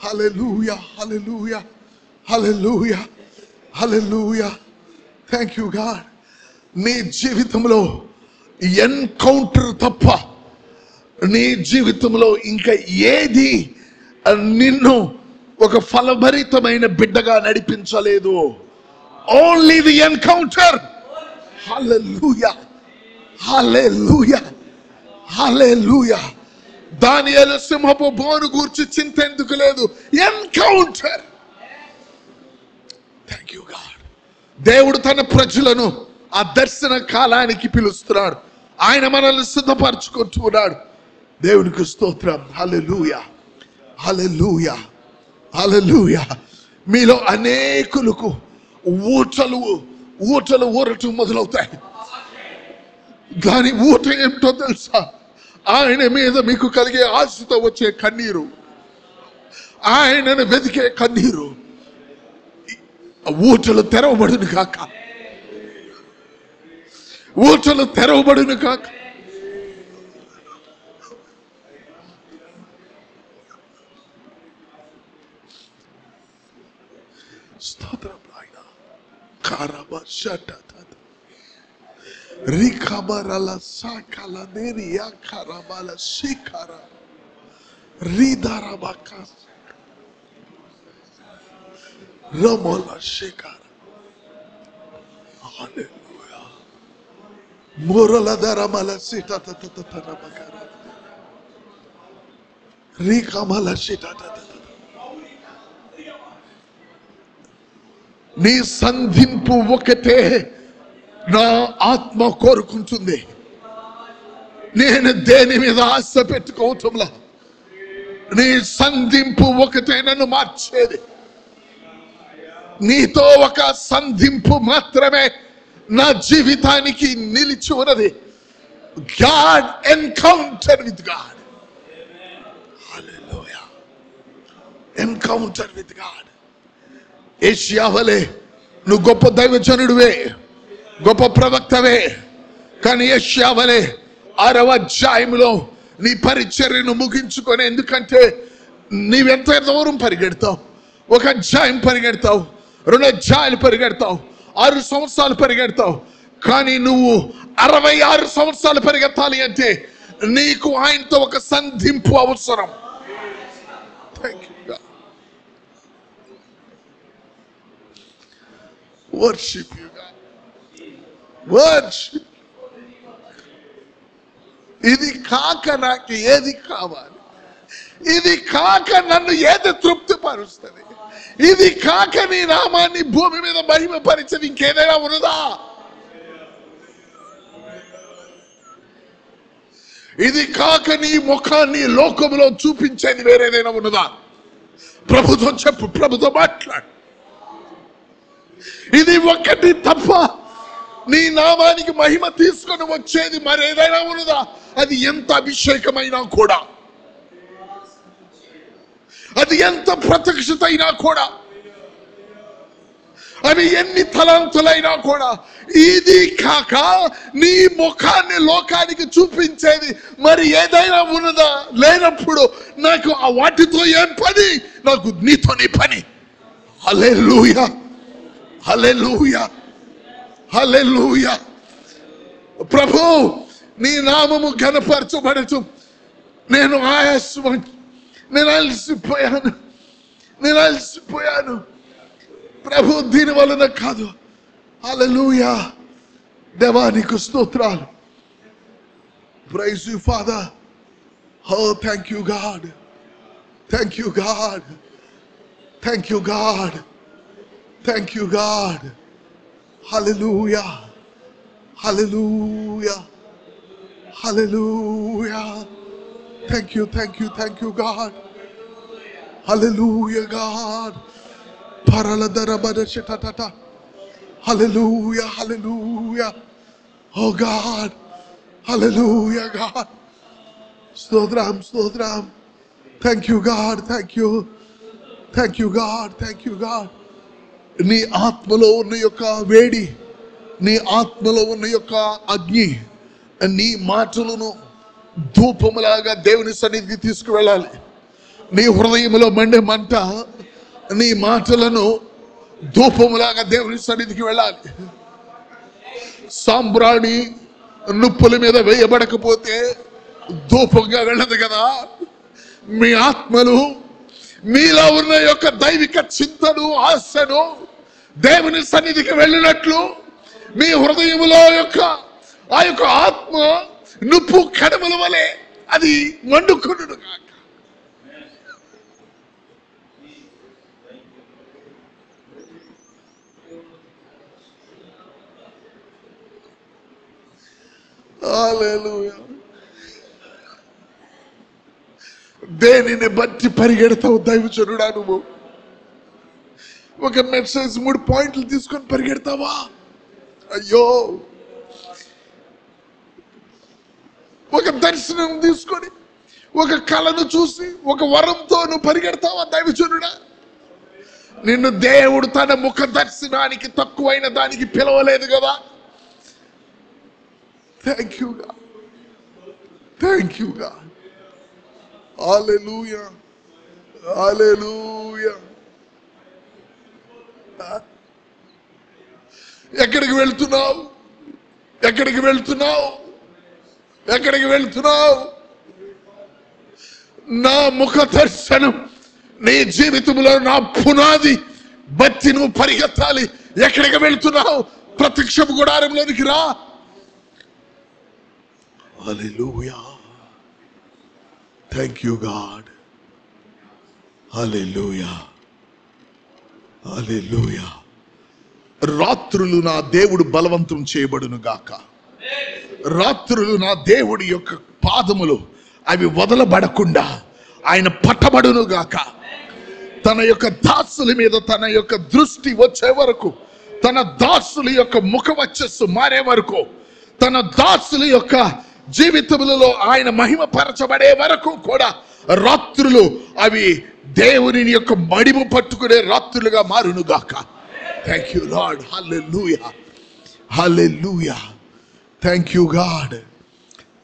హల్లెలూయా, హల్లెలూయా, హల్లెలూయా, హల్లెలూయా. Thank you God. నీ జీవితంలో ఎన్కౌంటర్ తప్ప నీ జీవితంలో ఇంకా ఏది నిన్ను ఒక ఫలభరితమైన బిడ్డగా నడిపించలేదు. Only the encounter. హల్లెలూయా, హల్లెలూయా, హల్లెలూయా. దానియేలు సింహపు బోను గూర్చి చింత ఎందుకు లేదు? ఎన్కౌంటర్. Thank you God. దేవుడు తన ప్రజలను ఆ దర్శన కాలానికి పిలుస్తున్నాడు. ఆయన మనల్ని సిద్ధపరచుకుంటున్నాడు. దేవునికి స్తోత్రం. హల్లెలూయా, హల్లెలూయా, హల్లెలూయా. మీలో అనేకులకు ఊటలు ఊరటం మొదలవుతాయి. దాని ఊట ఏమిటో తెలుసా? ఆయన మీద మీకు కలిగే ఆశతో వచ్చే కన్నీరు, ఆయనను వెతికే కన్నీరు. ఊటలు తెరవబడును కాక, ఊటలు తెరవబడును కాక. స్తోత్రం నాయన. కారబ షట రికబరల సాకల దేరియా కరబల శిఖర రిదరబక రమల శిఖర. హల్లెలూయా. మొరల దరమల సిటత తతరబకర రికమల సిటత. నీ సంధింపు ఒకటే నా ఆత్మ కోరుకుంటుంది. నేను దేని మీద ఆశ పెట్టుకోవటంలా, నీ సంధింపు ఒకటే నన్ను మార్చేది. నీతో ఒక సంధింపు మాత్రమే నా జీవితానికి నిలిచి ఉన్నది. God encounter with God. Hallelujah. Encounter with God. Asia వలె నువ్వు గొప్ప దైవజనుడివే, గొప్ప ప్రవక్తవే. కానీ ఏషియా వలె 6వ అధ్యాయంలో నీ పరిచర్యను ముగించుకొని, ఎందుకంటే నీవెంత దూరం పరిగెడతావు? 1 అధ్యాయం పరిగెడతావు, 2 అధ్యాయాలు పరిగెడతావు, 6 సంవత్సరాలు పరిగెడతావు. కానీ నువ్వు 66 సంవత్సరాలు పరిగెత్తాలి అంటే నీకు ఆయనతో ఒక సంధింపు అవసరం. Worship you, God. Worship. ఇది కాక నాకు ఏది కావాలి? ఇది కాక నన్ను ఏది తృప్తి పరుస్తుంది? ఇది కాక నీ నామాన్ని భూమి మీద మహిమపరిచేది ఇంకేదైనా ఉన్నదా? ఇది కాక నీ ముఖాన్ని లోకంలో చూపించేది వేరేదైనా ఉన్నదా? ప్రభుతో చెప్పు, ప్రభుతో మాట్లాడు. ఇది ఒక్కటి తప్ప నీ నామానికి మహిమ తీసుకొని వచ్చేది మరేదైనా ఉన్నదా? అది ఎంత అభిషేకమైనా కూడా, అది ఎంత ప్రత్యక్షత అయినా కూడా, అది ఎన్ని తలాంతులైనా కూడా, ఇది కాక నీ ముఖాన్ని లోకానికి చూపించేది మరి ఏదైనా ఉన్నదా? లేనప్పుడు నాకు ఆ వాటితో ఏం పని? నాకు నీతోనే పని. హల్లెలూయా, హల్లెలూయా, హల్లెలూయా. ప్రభు నీ నామము ఘనపరచబడచ్చు. నేను అలసిపోయాను ప్రభు, దీని వలన కాదు. హల్లెలూయా. దేవా నీకు స్తోత్రాలు. Praise you father. Oh, thank you God. Thank you God. Thank you God. Thank you God. Hallelujah. Hallelujah. Hallelujah. Thank you, thank you, thank you God. Hallelujah God. Paraladarabadashatatata. Hallelujah, hallelujah. Oh God. Hallelujah God. Stodram, stodram. Thank you God, thank you. Thank you God, thank you God. నీ ఆత్మలో ఉన్న యొక్క వేడి, నీ ఆత్మలో ఉన్న యొక్క అగ్ని, నీ మాటలను ధూపములాగా దేవుని సన్నిధికి తీసుకువెళ్ళాలి. నీ హృదయంలో మండే మంట నీ మాటలను ధూపములాగా దేవుని సన్నిధికి వెళ్ళాలి. సాంబ్రాణి నుప్పుల మీద వేయబడకపోతే ధూపంగా వెళ్ళదు కదా. మీ ఆత్మలు మీలో ఉన్న యొక్క దైవిక చింతను, ఆశను దేవుని సన్నిధికి వెళ్ళినట్లు మీ హృదయములో ఆ యొక్క ఆత్మ నుప్పు కడమల వలె అది మండుకొనును గాక. హల్లెలూయా. దేనిని బట్టి పరిగెడతావు దైవజనుడా? నువ్వు ఒక మెసేజ్ 3 పాయింట్లు తీసుకొని పరిగెడతావా? అయ్యో. ఒక దర్శనం తీసుకొని, ఒక కళను చూసి, ఒక వరంతో నువ్వు పరిగెడతావా దైవజనుడా? నిన్ను దేవుడు తన ముఖ దర్శనానికి తక్కువైన దానికి పిలవలేదు కదా. Thank you God, thank you God. హల్లెలూయా, హల్లెలూయా. ఎక్కడికి వెళ్తున్నావు? ఎక్కడికి వెళ్తున్నావు? ఎక్కడికి వెళ్తున్నావు? నా ముఖ దర్శనం నీ జీవితంలో నా పునాది బట్టి నువ్వు పరిగెత్తాలి. ఎక్కడికి వెళ్తున్నావు? ప్రత్యక్షపు గుడారంలోనికి రా. హల్లెలూయా. Thank you God. హల్లెలూయా, హల్లెలూయా. రాత్రులు నా దేవుడు బలవంతం చేయబడును గాక. రాత్రులు నా దేవుడి యొక్క పాదములు అవి వదలబడకుండా ఆయన పట్టబడును గాక. తన యొక్క దాసుల మీద తన యొక్క దృష్టి వచ్చే వరకు, తన దాసుల యొక్క ముఖ వచ్చస్సు మారే వరకు, తన దాసుల యొక్క జీవితములలో ఆయన మహిమ పరచబడే వరకు కూడా రాత్రులు అవి దేవుని యొక్క మడిము పట్టుకునే రాత్రులుగా మారును గాక. Thank you lord. హల్లెలూయా, హల్లెలూయా. Thank you God,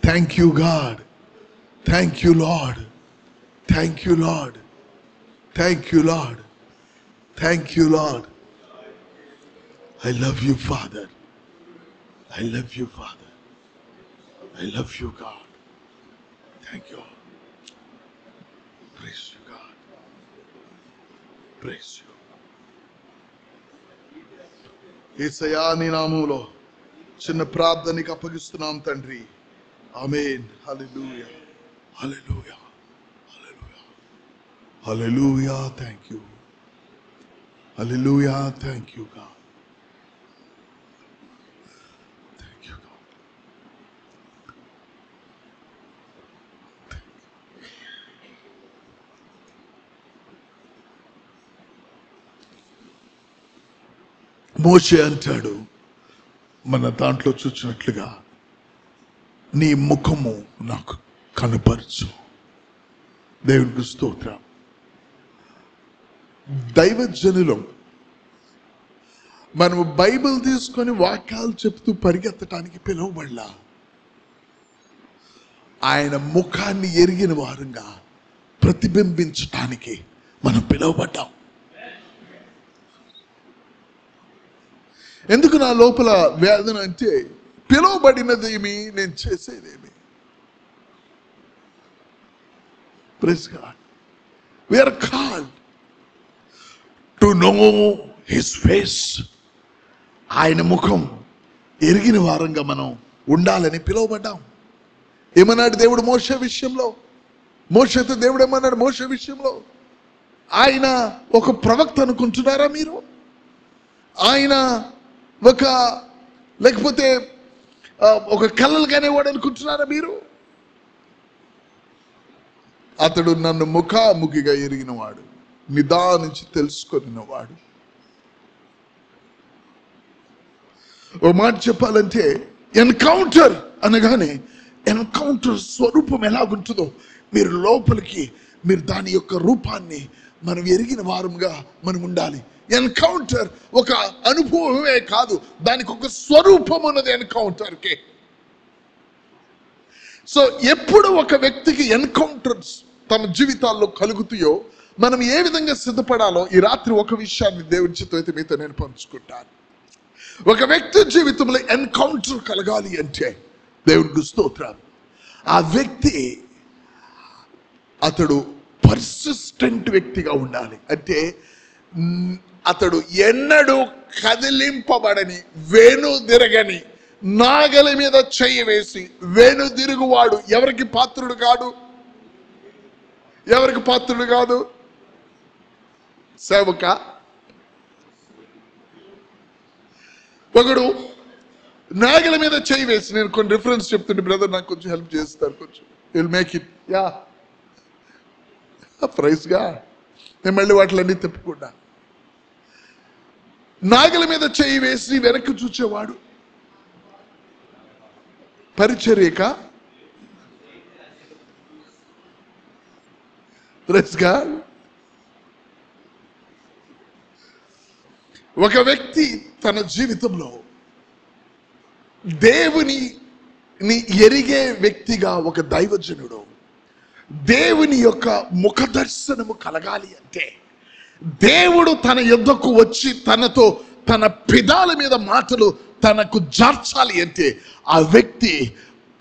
thank you God, thank you Lord, thank you Lord, thank you Lord, thank you lord. I love you, Father. I love you, Father. I love you, God. Thank you. Praise you, God. Praise you. యేసయ్యా నీ నామములో చిన్న ప్రార్థనకి అప్పగిస్తున్నాం తండ్రి. ఆమేన్. హల్లెలూయా, హల్లెలూయా, హల్లెలూయా, హల్లెలూయా. Thank you. హల్లెలూయా. Thank you God. మోషే అంటాడు, మన దాంట్లో చూచినట్లుగా నీ ముఖము నాకు కనపరచు. దేవునికి స్తోత్రం. దైవజనులం మనము బైబిల్ తీసుకొని వాక్యాలు చెప్తూ పరిగెత్తడానికి పిలువబడలా. ఆయన ముఖాన్ని ఎరిగిన వారంగా ప్రతిబింబించటానికి మనం పిలువబడ్డాం. ఎందుకు నా లోపల వేదన అంటే, పిలువబడినదేమి, నేను చేసేదేమి. Praise God. We are called to know his face. ఆయన ముఖం ఎరిగిన వారంగా మనం ఉండాలని పిలువబడ్డాం. ఏమన్నాడు దేవుడు మోషే విషయంలో? మోషేతో దేవుడు ఏమన్నాడు మోషే విషయంలో? ఆయన ఒక ప్రవక్త అనుకుంటున్నారా మీరు? ఆయన లేకపోతే ఒక కళలు కానివాడు అనుకుంటున్నారా మీరు? అతడు నన్ను ముఖాముఖిగా ఎరిగినవాడు, నిదానించి తెలుసుకొనినవాడు. ఓ మాట చెప్పాలంటే, ఎన్కౌంటర్ అనగానే ఎన్కౌంటర్ స్వరూపం ఎలాగుంటుందో మీరు లోపలికి, మీరు దాని యొక్క రూపాన్ని మనం ఎరిగిన వారంగా మనం ఉండాలి. ఎన్కౌంటర్ ఒక అనుభవమే కాదు, దానికి ఒక స్వరూపం ఉన్నది ఎన్కౌంటర్కి. సో ఎప్పుడు ఒక వ్యక్తికి ఎన్కౌంటర్స్ తమ జీవితాల్లో కలుగుతాయో మనం ఏ విధంగా సిద్ధపడాలో ఈ రాత్రి ఒక విషయాన్ని దేవుని చిత్తం అయితే మీతో నేను పంచుకుంటాను. ఒక వ్యక్తి జీవితంలో ఎన్కౌంటర్ కలగాలి అంటే దేవునికి స్తోత్రం, ఆ వ్యక్తి అతడు పర్సిస్టెంట్ వ్యక్తిగా ఉండాలి. అంటే అతడు ఎన్నడూ కదిలింపబడని, వెనుదిరగని, నాగలి మీద చెయ్యి వేసి వెనుదిరుగువాడు ఎవరికి పాత్రుడు కాదు? ఎవరికి పాత్రుడు కాదు? సేవక. ఒకడు నాగలి మీద చెయ్యి వేసి, నేను కొన్ని రిఫరెన్స్ చెప్తుంటే బ్రదర్ నాకు కొంచెం హెల్ప్ చేస్తారు, కొంచెం will make it. Yeah, praise గా. నేను మళ్ళీ వాటిలన్నీ తిప్పకుండా, నాగలి మీద చెయ్యి వేసి వెనక్కి చూచేవాడు పరిచర్యక. ప్రైజ్ గా. ఒక వ్యక్తి తన జీవితంలో దేవుని ఎరిగే వ్యక్తిగా, ఒక దైవజనుడు దేవుని యొక్క ముఖ దర్శనము కలగాలి అంటే, దేవుడు తన యొద్దకు వచ్చి తనతో తన పెదాల మీద మాటలు తనకు జార్చాలి అంటే, ఆ వ్యక్తి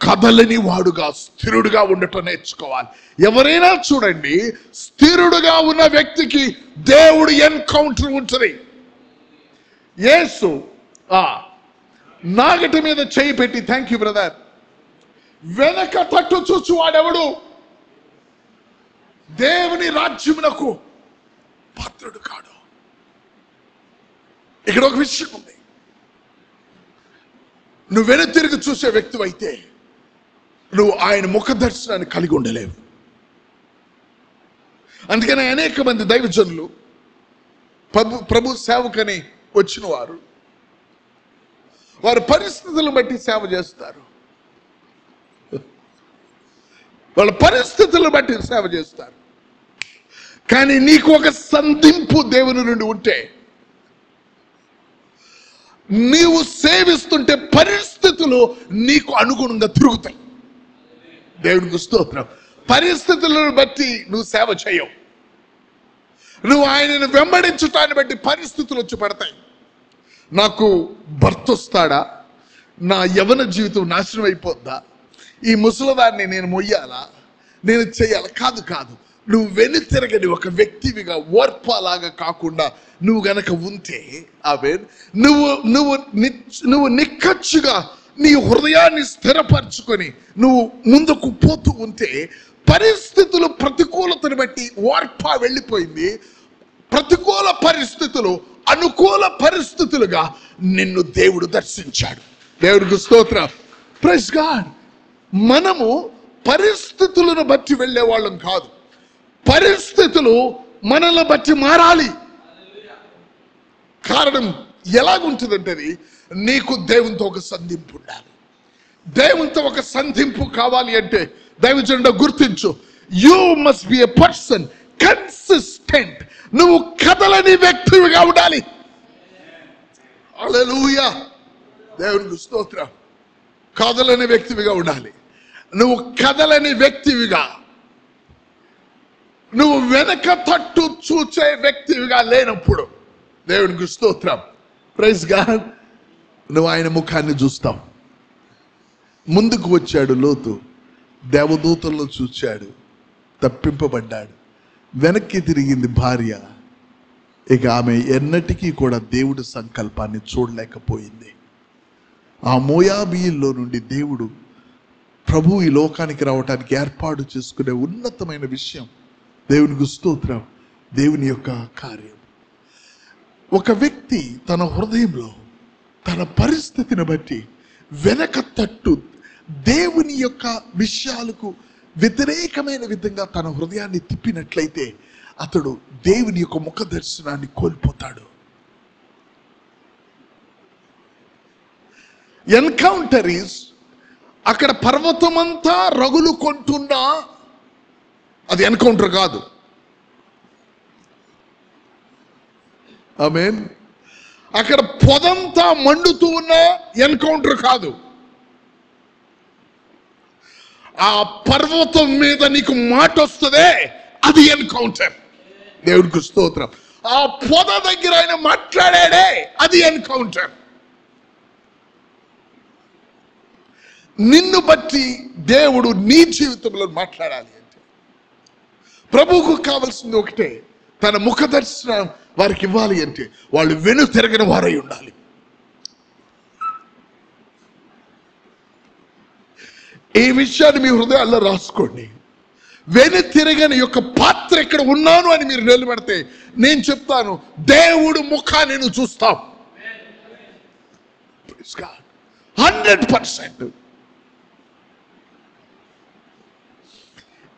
కదలని వాడుగా, స్థిరుడుగా ఉండటం నేర్చుకోవాలి. ఎవరైనా చూడండి, స్థిరుడుగా ఉన్న వ్యక్తికి దేవుడు ఎన్కౌంటర్ ఉంటుంది. యేసు నాగటి మీద చేయి పెట్టి, థ్యాంక్ యూ బ్రదర్, వెనక తట్టు చూచువాడెవడు దేవుని రాజ్యమునకు పాత్రుడు కాడు. ఇక్కడ ఒక విషయం ఉంది. నువ్వు వెను తిరిగి చూసే వ్యక్తి అయితే నువ్వు ఆయన ముఖ దర్శనాన్ని కలిగి ఉండలేవు. అందుకని అనేక మంది దైవజనులు ప్రభు సేవకని వచ్చిన వారు పరిస్థితులను బట్టి సేవ చేస్తారు. వాళ్ళ పరిస్థితులను బట్టి సేవ చేస్తారు. కానీ నీకు ఒక సంధింపు దేవుని నుండి ఉంటే, నీవు సేవిస్తుంటే పరిస్థితులు నీకు అనుగుణంగా తిరుగుతాయి. దేవునికి స్తోత్రం. పరిస్థితులను బట్టి నువ్వు సేవ చేయవు. నువ్వు ఆయనను వెంబడించటాన్ని బట్టి పరిస్థితులు వచ్చి పడతాయి. నాకు భర్త వస్తాడా, నా యవన జీవితం నాశనం అయిపోద్దా, ఈ ముసలదాన్ని నేను మొయ్యాలా, నేను చెయ్యాలా? కాదు. నువ్వు వెనుతిరగని ఒక వ్యక్తివిగా, ఓర్పలాగా కాకుండా నువ్వు గనక ఉంటే, నువ్వు నిక్కచ్చుగా నీ హృదయాన్ని స్థిరపరచుకొని నువ్వు ముందుకు పోతూ ఉంటే, పరిస్థితులు ప్రతికూలతను బట్టి ఓర్ప వెళ్ళిపోయింది. ప్రతికూల పరిస్థితులు అనుకూల పరిస్థితులుగా నిన్ను దేవుడు దర్శించాడు. దేవుడికి స్తోత్రం. Praise God. మనము పరిస్థితులను బట్టి వెళ్ళే వాళ్ళం కాదు, పరిస్థితులు మనల్ని బట్టి మారాలి. కారణం ఎలాగుంటుందంటే, నీకు దేవునితో ఒక సంధింపు ఉండాలి. దేవునితో ఒక సంధింపు కావాలి అంటే దైవజనుడు గుర్తించు, you must be a person consistent. నువ్వు కదలని వ్యక్తివిగా ఉండాలి. హల్లెలూయా. దేవునికి స్తోత్రం. కదలని వ్యక్తివిగా ఉండాలి. నువ్వు కదలని వ్యక్తివిగా, నువ్వు వెనక తట్టు చూచే వ్యక్తివిగా లేనప్పుడు, దేవునికి స్తోత్రం, ప్రైజ్ గాడ్, నువ్వు ఆయన ముఖాన్ని చూస్తావు. ముందుకు వచ్చాడు లోతు, దేవదూతల్లో చూచాడు, తప్పింపబడ్డాడు. వెనక్కి తిరిగింది భార్య. ఇక ఆమె ఎన్నటికీ కూడా దేవుడి సంకల్పాన్ని చూడలేకపోయింది. ఆ మోయాబీయుల్లో నుండి దేవుడు ప్రభు ఈ లోకానికి రావటానికి ఏర్పాటు చేసుకునే ఉన్నతమైన విషయం, దేవునికి స్తోత్రం, దేవుని యొక్క కార్యం. ఒక వ్యక్తి తన హృదయంలో తన పరిస్థితిని బట్టి వెనక తట్టు దేవుని యొక్క విషయాలకు వ్యతిరేకమైన విధంగా తన హృదయాన్ని తిప్పినట్లయితే అతడు దేవుని యొక్క ముఖ దర్శనాన్ని కోల్పోతాడు. ఎన్కౌంటర్ ఈజ్, అక్కడ పర్వతమంతా రగులు కొంటున్నా అది ఎన్కౌంటర్ కాదు. ఆమేన్. అక్కడ పొదంతా మండుతూ ఉన్న ఎన్కౌంటర్ కాదు. ఆ పర్వతం మీద నీకు మాట వస్తుందే, అది ఎన్కౌంటర్. దేవుడికి స్తోత్రం. ఆ పొద దగ్గర ఆయన మాట్లాడాడే, అది ఎన్కౌంటర్. నిన్ను బట్టి దేవుడు నీ జీవితంలో మాట్లాడాలి అంటే, ప్రభువుకు కావాల్సింది ఒకటే, తన ముఖ దర్శనం వారికి ఇవ్వాలి అంటే వాళ్ళు వెను తిరగని వారై ఉండాలి. ఈ విషయాన్ని మీ హృదయాల్లో రాసుకోండి. వెను తిరగని యొక్క పాత్ర ఇక్కడ ఉన్నాను అని మీరు నిలబడితే నేను చెప్తాను, దేవుడు ముఖాన్ని నువ్వు చూస్తావు. 100%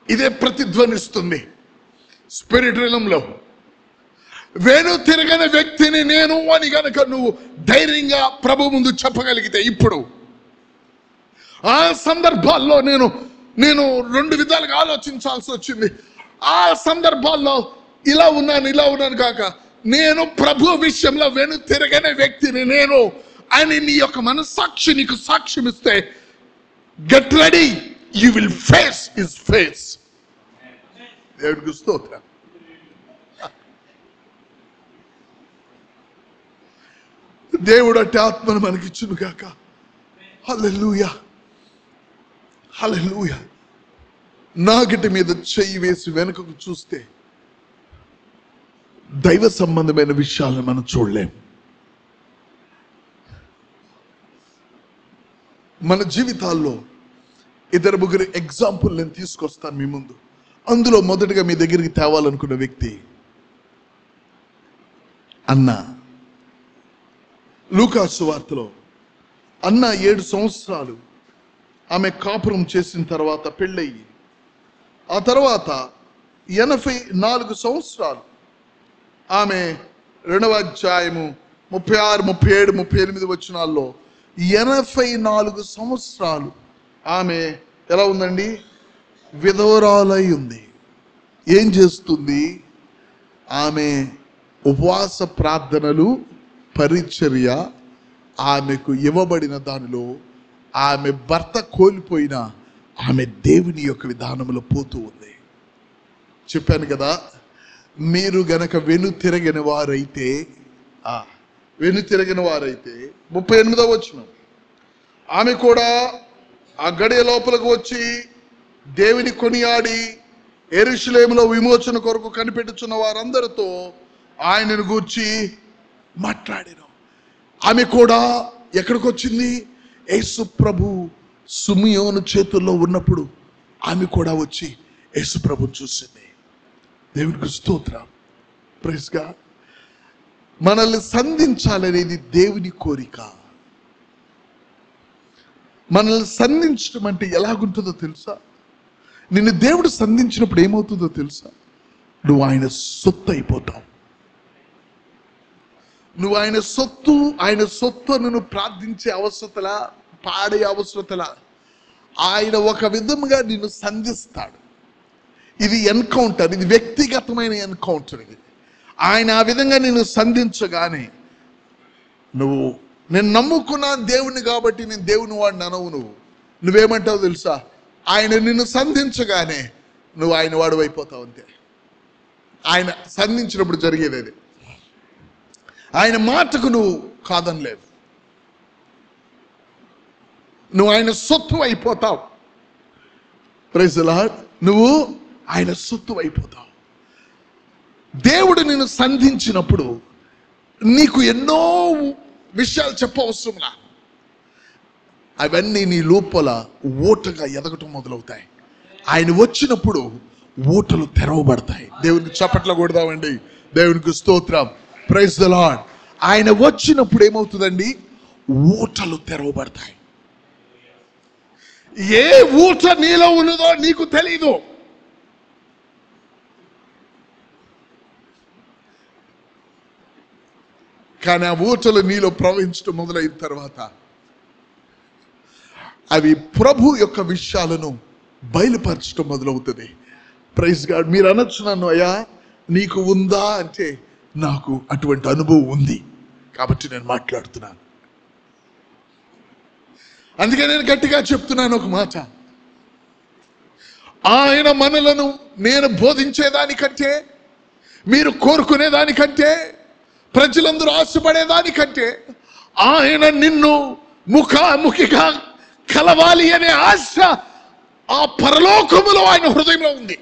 ఇదే ప్రతిధ్వనిస్తుంది స్పిరిట్ రిలంలో. వేణు తిరగని వ్యక్తిని నేను అని గనక నువ్వు ధైర్యంగా ప్రభు ముందు చెప్పగలిగితే, ఇప్పుడు ఆ సందర్భాల్లో నేను 2 విధాలుగా ఆలోచించాల్సి వచ్చింది. ఆ సందర్భాల్లో ఇలా ఉన్నాను కాక, నేను ప్రభు విషయంలో వెను తిరగని వ్యక్తిని నేను అని నీ యొక్క మనస్సాక్షి నీకు సాక్ష్యం ఇస్తే, get ready, you will face his face. దేవుడికి స్తోత్రం. దేవుడు అట్టి ఆత్మను మనకిచ్చును గాక. హల్లెలూయా, హల్లెలూయా. నాగటి మీద చెయ్యి వేసి వెనుకకు చూస్తే దైవ సంబంధమైన విషయాలను మనం చూడలేం. మన జీవితాల్లో 2-3 ఎగ్జాంపుల్ నేను తీసుకొస్తాను మీ ముందు. అందులో మొదటగా మీ దగ్గరికి తేవాలనుకున్న వ్యక్తి అన్న. లూకా సువార్తలో అన్న 7 సంవత్సరాలు ఆమె కాపురం చేసిన తర్వాత పెళ్ళయ్యి, ఆ తర్వాత 84 సంవత్సరాలు ఆమె 2వ అధ్యాయము 36, 37, 38 వచనాల్లో 84 సంవత్సరాలు ఆమె ఎలా ఉందండి? విధవరాలై ఉంది. ఏం చేస్తుంది? ఆమె ఉపవాస ప్రార్థనలు, పరిచర్య, ఆమెకు ఇవ్వబడిన దానిలో ఆమె భర్త కోల్పోయిన ఆమె దేవుని యొక్క విధానంలో పోతూ ఉంది. చెప్పాను కదా, మీరు గనక వెను తిరగని వారైతే 38వ వచనం, ఆమె కూడా ఆ గడియ లోపలకు వచ్చి దేవుని కొనియాడి యెరూషలేములో విమోచన కొరకు కనిపెట్టుచున్న వారందరితో ఆయనను గూర్చి మాట్లాడాను. ఆమె కూడా ఎక్కడికి వచ్చింది? యేసు ప్రభు సిమియోను చేతుల్లో ఉన్నప్పుడు ఆమె కూడా వచ్చి యేసు ప్రభు చూసింది. దేవునికి స్తోత్రం, ప్రైజ్ గాడ్. మనల్ని సంధించాలనేది దేవుని కోరిక. మనల్ని సంధించడం అంటే ఎలాగుంటుందో తెలుసా? నిన్ను దేవుడు సంధించినప్పుడు ఏమవుతుందో తెలుసా? నువ్వు ఆయన సొత్తు అయిపోతావు. నువ్వు ఆయన సొత్తును ప్రార్థించే అవసరతలా, పాడే అవసరతలా, ఆయన ఒక విధముగా నిన్ను సంధిస్తాడు. ఇది ఎన్కౌంటర్, ఇది వ్యక్తిగతమైన ఎన్కౌంటర్. ఇది ఆయన ఆ విధంగా నిన్ను సంధించగానే నేను నమ్ముకున్నాను దేవుణ్ణి కాబట్టి నేను దేవుని వాడిని అనవు. నువ్వేమంటావు తెలుసా? ఆయన నిన్ను సంధించగానే నువ్వు ఆయన వాడు అయిపోతావు అంతే. ఆయన సంధించినప్పుడు జరిగేది అది. ఆయన మాటకు నువ్వు కాదనలేదు. నువ్వు ఆయన సొత్తు అయిపోతావు. Praise the Lord. నువ్వు ఆయన సొత్తు అయిపోతావు. దేవుడు నిన్ను సంధించినప్పుడు నీకు ఎన్నో విషయాలు చెప్పవసరంలా, అవన్నీ నీ లోపల ఓటగా ఎదగటం మొదలవుతాయి. ఆయన వచ్చినప్పుడు ఓటలు తెరవబడతాయి. దేవునికి చప్పట్లు కొడదామండి. దేవునికి స్తోత్రం, ప్రైజ్ ది లార్డ్. ఆయన వచ్చినప్పుడు ఏమవుతుందండి? ఓటలు తెరవబడతాయి. ఏ ఊట నీలో ఉన్నదో నీకు తెలీదు. కానీ ఆ ఊటలు నీలో ప్రవహించడం మొదలైన తర్వాత అవి ప్రభు యొక్క విషయాలను బయలుపరచడం మొదలవుతుంది. Praise God. మీరు అనొచ్చు నన్ను, అయ్యా నీకు ఉందా అంటే నాకు అటువంటి అనుభవం ఉంది కాబట్టి నేను మాట్లాడుతున్నాను. అందుకే నేను గట్టిగా చెప్తున్నాను ఒక మాట. ఆయన మనలను నేను బోధించేదానికంటే, మీరు కోరుకునేదానికంటే, ప్రజలందరూ ఆశపడేదానికంటే ఆయన నిన్ను ముఖాముఖిగా కలవాలి అనే ఆశ ఆ పరలోకములో ఆయన హృదయంలో ఉంది.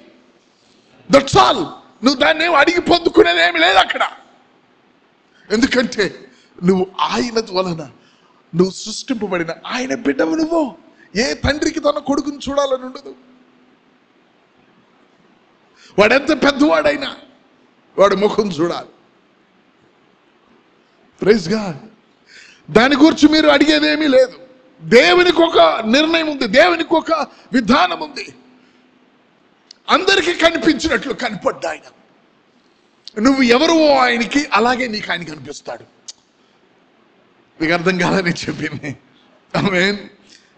That's all. నువ్వు దాన్ని ఏమి అడిగి పొందుకునేది ఏమి లేదు అక్కడ. ఎందుకంటే నువ్వు ఆయన వలన నువ్వు సృష్టింపబడిన ఆయన బిడ్డవు. నువ్వు ఏ తండ్రికి తన కొడుకుని చూడాలని ఉండదు. వాడెంత పెద్దవాడైనా వాడు ముఖం చూడాలి. Praise God. దాని గురించి మీరు అడిగేదేమీ లేదు. దేవునికి ఒక నిర్ణయం ఉంది, దేవునికి ఒక విధానం ఉంది. అందరికీ కనిపించినట్లు కనపడ్డా ఆయన. నువ్వు ఎవరువో ఆయనకి, అలాగే నీకు ఆయన కనిపిస్తాడు. నీకు అర్థం కాదని చెప్పింది. ఆమేన్.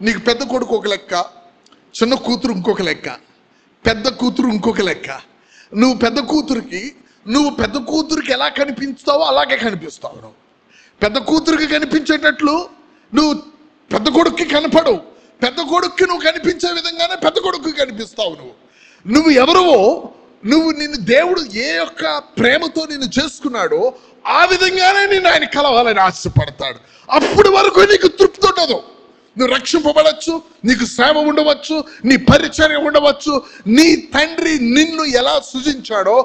నీకు పెద్ద కొడుకు ఒక లెక్క, చిన్న కూతురు ఇంకొక లెక్క, పెద్ద కూతురు ఇంకొక లెక్క. నువ్వు పెద్ద కూతురికి ఎలా కనిపిస్తావో అలాగే కనిపిస్తావు. నువ్వు పెద్ద కూతురికి కనిపించేటట్లు నువ్వు పెద్ద కొడుక్కి కనపడవు. పెద్ద కొడుక్కి నువ్వు కనిపించే విధంగానే పెద్ద కొడుక్కి కనిపిస్తావు. నువ్వు ఎవరువో, నిన్ను దేవుడు ఏ యొక్క ప్రేమతో నిన్ను చేసుకున్నాడో ఆ విధంగానే నిన్ను ఆయన కలవాలని ఆశపడతాడు. అప్పుడు వరకు నీకు తృప్తి ఉండదు. నువ్వు రక్షింపబడచ్చు, నీకు సేవ ఉండవచ్చు, నీ పరిచర్య ఉండవచ్చు. నీ తండ్రి నిన్ను ఎలా సృజించాడో,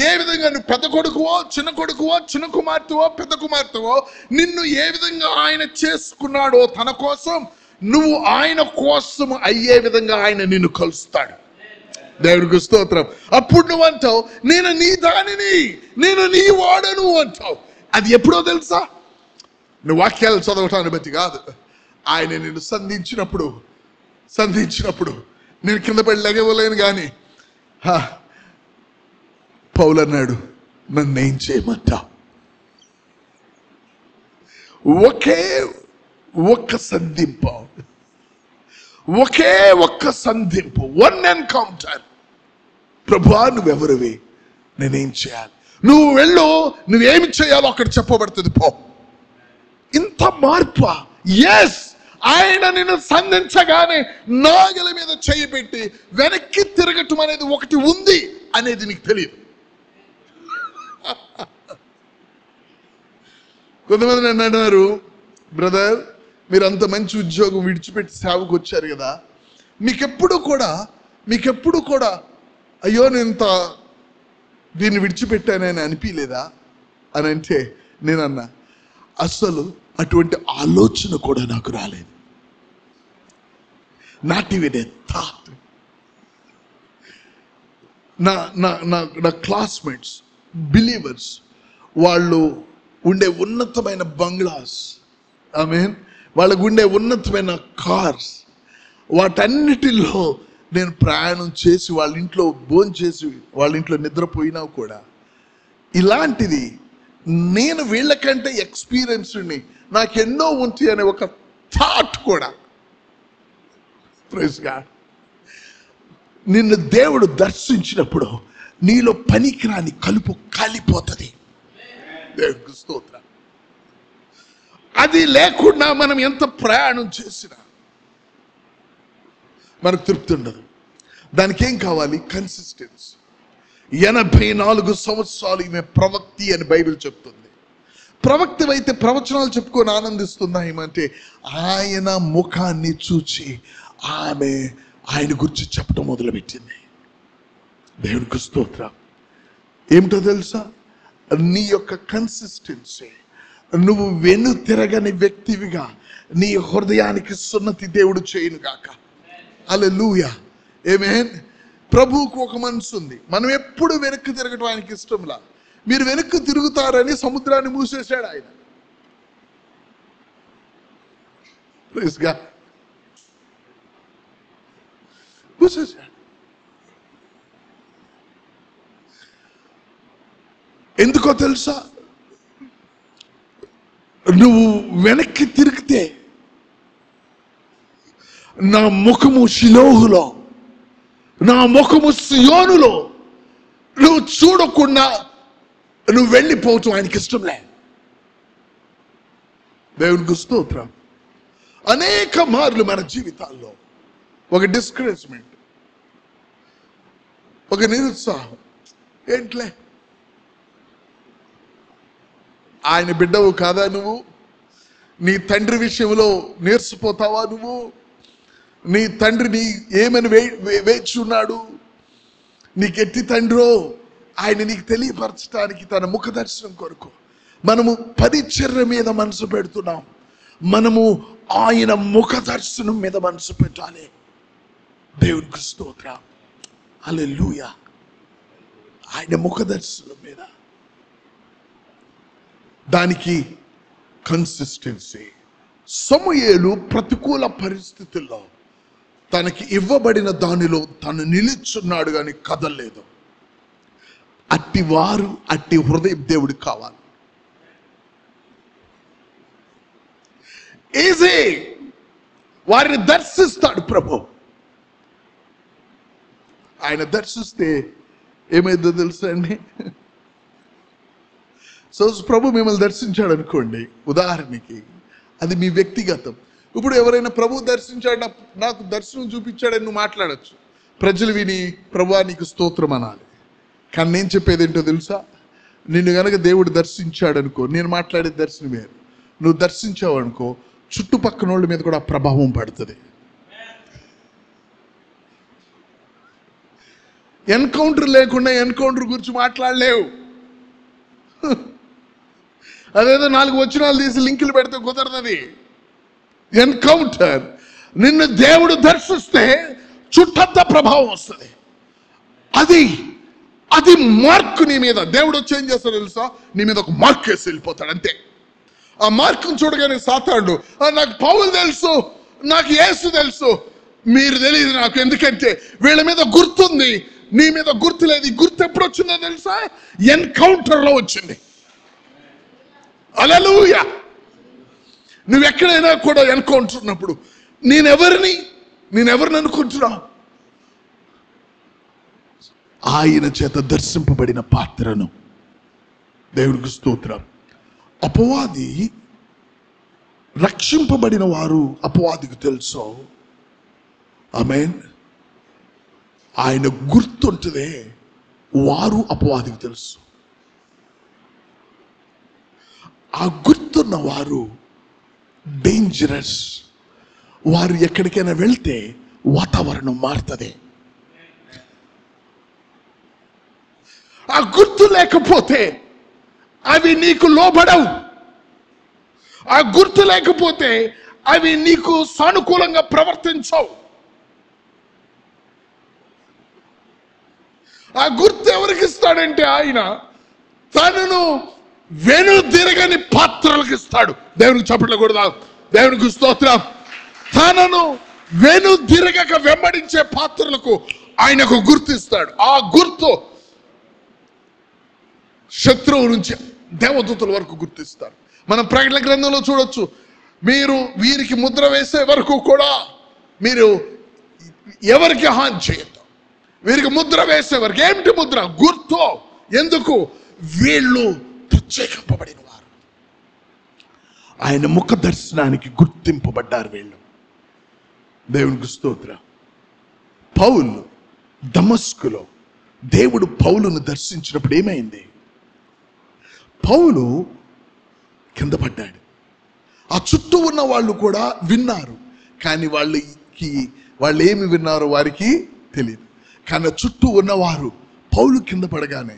ఏ విధంగా నువ్వు పెద్ద కొడుకువో చిన్న కొడుకువో, చిన్న కుమార్తెవో పెద్ద కుమార్తెవో, నిన్ను ఏ విధంగా ఆయన చేసుకున్నాడో తన కోసం, నువ్వు ఆయన కోసం అయ్యే విధంగా ఆయన నిన్ను కలుస్తాడు. దేవుడికి స్తోత్రం. అప్పుడు నువ్వు అంటావు, నేను నీ దానిని, నేను నీ వాడను అంటావు. అది ఎప్పుడో తెలుసా? నువ్వు వాక్యాలు చదవటాన్ని బట్టి కాదు. ఆయన నిన్ను సంధించినప్పుడు నేను కింద పడి లెగవలేను కానీ పౌలు అన్నాడు, నన్నేం చేయమంటావు? ఒకే ఒక్క సంధింపు, వన్ ఎన్కౌంటర్. ప్రభువా నువ్వెవరివి, నేనేం చేయాలి? నువ్వు వెళ్ళు, నువ్వేమి చేయాలో అక్కడ చెప్పబడుతుంది. పో. ఇంత మార్పు. ఎస్, ఆయన నిన్ను సంధించగానే నాగల మీద చేయి పెట్టి వెనక్కి తిరగటం అనేది ఒకటి ఉంది అనేది నీకు తెలియదు. కొంతమంది నన్ను అన్నారు, బ్రదర్ మీరు అంత మంచి ఉద్యోగం విడిచిపెట్టి సేవకు వచ్చారు కదా, మీకెప్పుడు కూడా అయ్యో నేను దీన్ని విడిచిపెట్టానని అనిపించలేదా అని అంటే నేనన్నా, అసలు అటువంటి ఆలోచన కూడా నాకు రాలేదు. Not even a thought. నా క్లాస్మేట్స్ బిలీవర్స్ వాళ్ళు ఉండే ఉన్నతమైన బంగ్లాస్, ఐ మీన్ వాళ్ళకు ఉండే ఉన్నతమైన కార్స్, వాటన్నిటిలో నేను ప్రయాణం చేసి వాళ్ళ ఇంట్లో భోజనం చేసి వాళ్ళ ఇంట్లో నిద్రపోయినా కూడా ఇలాంటిది నేను వీళ్ళకంటే ఎక్స్పీరియన్స్ని నాకెన్నో ఉంటాయి అనే ఒక థాట్ కూడా. Praise God. నిన్ను దేవుడు దర్శించినప్పుడు నీలో పనికిరాని కలుపు కాలిపోతుంది. దేవునికి స్తోత్రం. అది లేకుండా మనం ఎంత ప్రయాణం చేసినా మనకు తృప్తి ఉండదు. దానికి ఏం కావాలి? కన్సిస్టెన్సీ. 84 సంవత్సరాలు ఈమె ప్రవక్తి అని బైబిల్ చెప్తుంది. ప్రవక్తి అయితే ప్రవచనాలు చెప్పుకొని ఆనందిస్తుందా ఏమంటే, ఆయన ముఖాన్ని చూచి ఆమె ఆయన గురించి చెప్పడం మొదలుపెట్టింది. దేవునికి స్తోత్రం. ఏమిటో తెలుసా? నీ యొక్క కన్సిస్టెన్సీ, నువ్వు వెను తిరగని వ్యక్తివిగా నీ హృదయానికి సున్నతి దేవుడు చేయను గాక. హల్లెలూయా. ఆమేన్. ప్రభువుకు ఒక మనసు ఉంది. మనం ఎప్పుడు వెనక్కి తిరగటం ఆయనకి ఇష్టంలా. మీరు వెనక్కి తిరుగుతారని సముద్రాన్ని మూసేశాడు ఆయన. Praise God. మూసేశాడు. ఎందుకో తెలుసా? నువ్వు వెనక్కి తిరిగితే నా ముఖము షిలోహులో, నా ముఖము సియోనులో నువ్వు చూడకుండా నువ్వు వెళ్ళిపోవటం ఆయనకి ఇష్టంలే. దేవునికి స్తోత్రం. అనేక మార్లు మన జీవితాల్లో ఒక డిస్కరేజ్మెంట్, ఒక నిరుత్సాహం. ఏంట్లే, ఆయన బిడ్డవు కాదా నువ్వు? నీ తండ్రి విషయంలో నీరసపోతావా నువ్వు? నీ తండ్రిని ఏమని వేచి ఉన్నాడు? నీకెట్టి తండ్రో ఆయన నీకు తెలియపరచడానికి తన ముఖ దర్శనం కొరకు మనము పరిచర్య మీద మనసు పెడుతున్నాం. మనము ఆయన ముఖ దర్శనం మీద మనసు పెట్టాలి. దేవునికి స్తోత్రం. హల్లెలూయా. ఆయన ముఖ దర్శనం మీద, దానికి కన్సిస్టెన్సీ. సమూయేలు ప్రతికూల పరిస్థితుల్లో తనకి ఇవ్వబడిన దానిలో తను నిలుచున్నాడు కానీ కదలలేదు. అట్టి హృదయం దేవుడికి కావాలి. ఈజీ, వారిని దర్శిస్తాడు ప్రభు. ఆయన దర్శిస్తే ఏమైందో తెలుసా అండి? సో ప్రభు మిమ్మల్ని దర్శించాడు అనుకోండి, ఉదాహరణకి, అది మీ వ్యక్తిగతం. ఇప్పుడు ఎవరైనా ప్రభు దర్శించాడు, నాకు దర్శనం చూపించాడని నువ్వు మాట్లాడచ్చు. ప్రజలు విని ప్రభువా నీకు స్తోత్రం అనాలి. కానీ నేను చెప్పేది ఏంటో తెలుసా? నిన్ను కనుక దేవుడు దర్శించాడు అనుకో, నేను మాట్లాడే దర్శనం వేరు. నువ్వు దర్శించావు అనుకో, చుట్టుపక్కన వాళ్ళ మీద కూడా ప్రభావం పడుతుంది. ఎన్కౌంటర్ లేకుండా ఎన్కౌంటర్ గురించి మాట్లాడలేవు. అదేదో 4 వచనాలు తీసి లింకులు పెడితే కుదరదు. ఎన్కౌంటర్, నిన్ను దేవుడు దర్శిస్తే చుట్టంతా ప్రభావం వస్తుంది. అది మార్క్ నీ మీద. దేవుడు వచ్చి ఏం చేస్తాడు తెలుసా? నీ మీద ఒక మార్క్ వేసి వెళ్ళిపోతాడు అంతే. ఆ మార్కును చూడగానే సాతాడు, నాకు పౌలు తెలుసు, నాకు యేసు తెలుసు, మీరు తెలియదు నాకు, ఎందుకంటే వీళ్ళ మీద గుర్తుంది, నీ మీద గుర్తు లేదు. ఈ గుర్తు ఎప్పుడు వచ్చిందో తెలుసా? ఎన్కౌంటర్లో వచ్చింది. హల్లెలూయా. నువ్వు ఎక్కడైనా కూడా ఎన్కౌంటర్ ఉన్నప్పుడు నేనెవరిని అనుకుంటున్నావు? ఆయన చేత దర్శింపబడిన పాత్రను. దేవుడికి స్తోత్రం. అపవాది, రక్షింపబడిన వారు అపవాదికి తెలుసు. ఆమేన్. ఆయన గుర్తుంటుందే, వారు అపవాదికి తెలుసు. ఆ గుర్తున్న వారు డేంజరస్. వారు ఎక్కడికైనా వెళ్తే వాతావరణం మారుతుంది. ఆ గుర్తు లేకపోతే అవి నీకు లోబడవు. ఆ గుర్తు లేకపోతే అవి నీకు సానుకూలంగా ప్రవర్తించవు. ఆ గుర్తు ఎవరికి ఇస్తాడంటే ఆయన తనను వెనుదిరగని పాత్రలకు ఇస్తాడు. దేవునికి చప్పట్లు కొడదా. దేవునికి స్తోత్రం. తనను వెనుదిరగక వెంబడించే పాత్రలకు ఆయనకు గుర్తు ఇస్తాడు. ఆ గుర్తు శత్రువు నుంచి దేవదూతల వరకు గుర్తిస్తారు. మనం ప్రకటన గ్రంథంలో చూడొచ్చు, మీరు వీరికి ముద్ర వేసే వరకు కూడా మీరు ఎవరికి హాని చేయొద్దు. వీరికి ముద్ర వేసే వరకు. ఏమిటి ముద్ర? గుర్తు. ఎందుకు? వీళ్ళు ప్రత్యేకింపబడిన వారు, ఆయన ముఖ దర్శనానికి గుర్తింపబడ్డారు వీళ్ళు. దేవునికి స్తోత్రం. పౌలు దమస్కులో దేవుడు పౌలును దర్శించినప్పుడు ఏమైంది? పౌలు కింద పడ్డాడు. ఆ చుట్టూ ఉన్న వాళ్ళు కూడా విన్నారు, కానీ వాళ్ళు ఏమి విన్నారో వారికి తెలియదు. కానీ చుట్టూ ఉన్నవారు పౌలు కింద పడగానే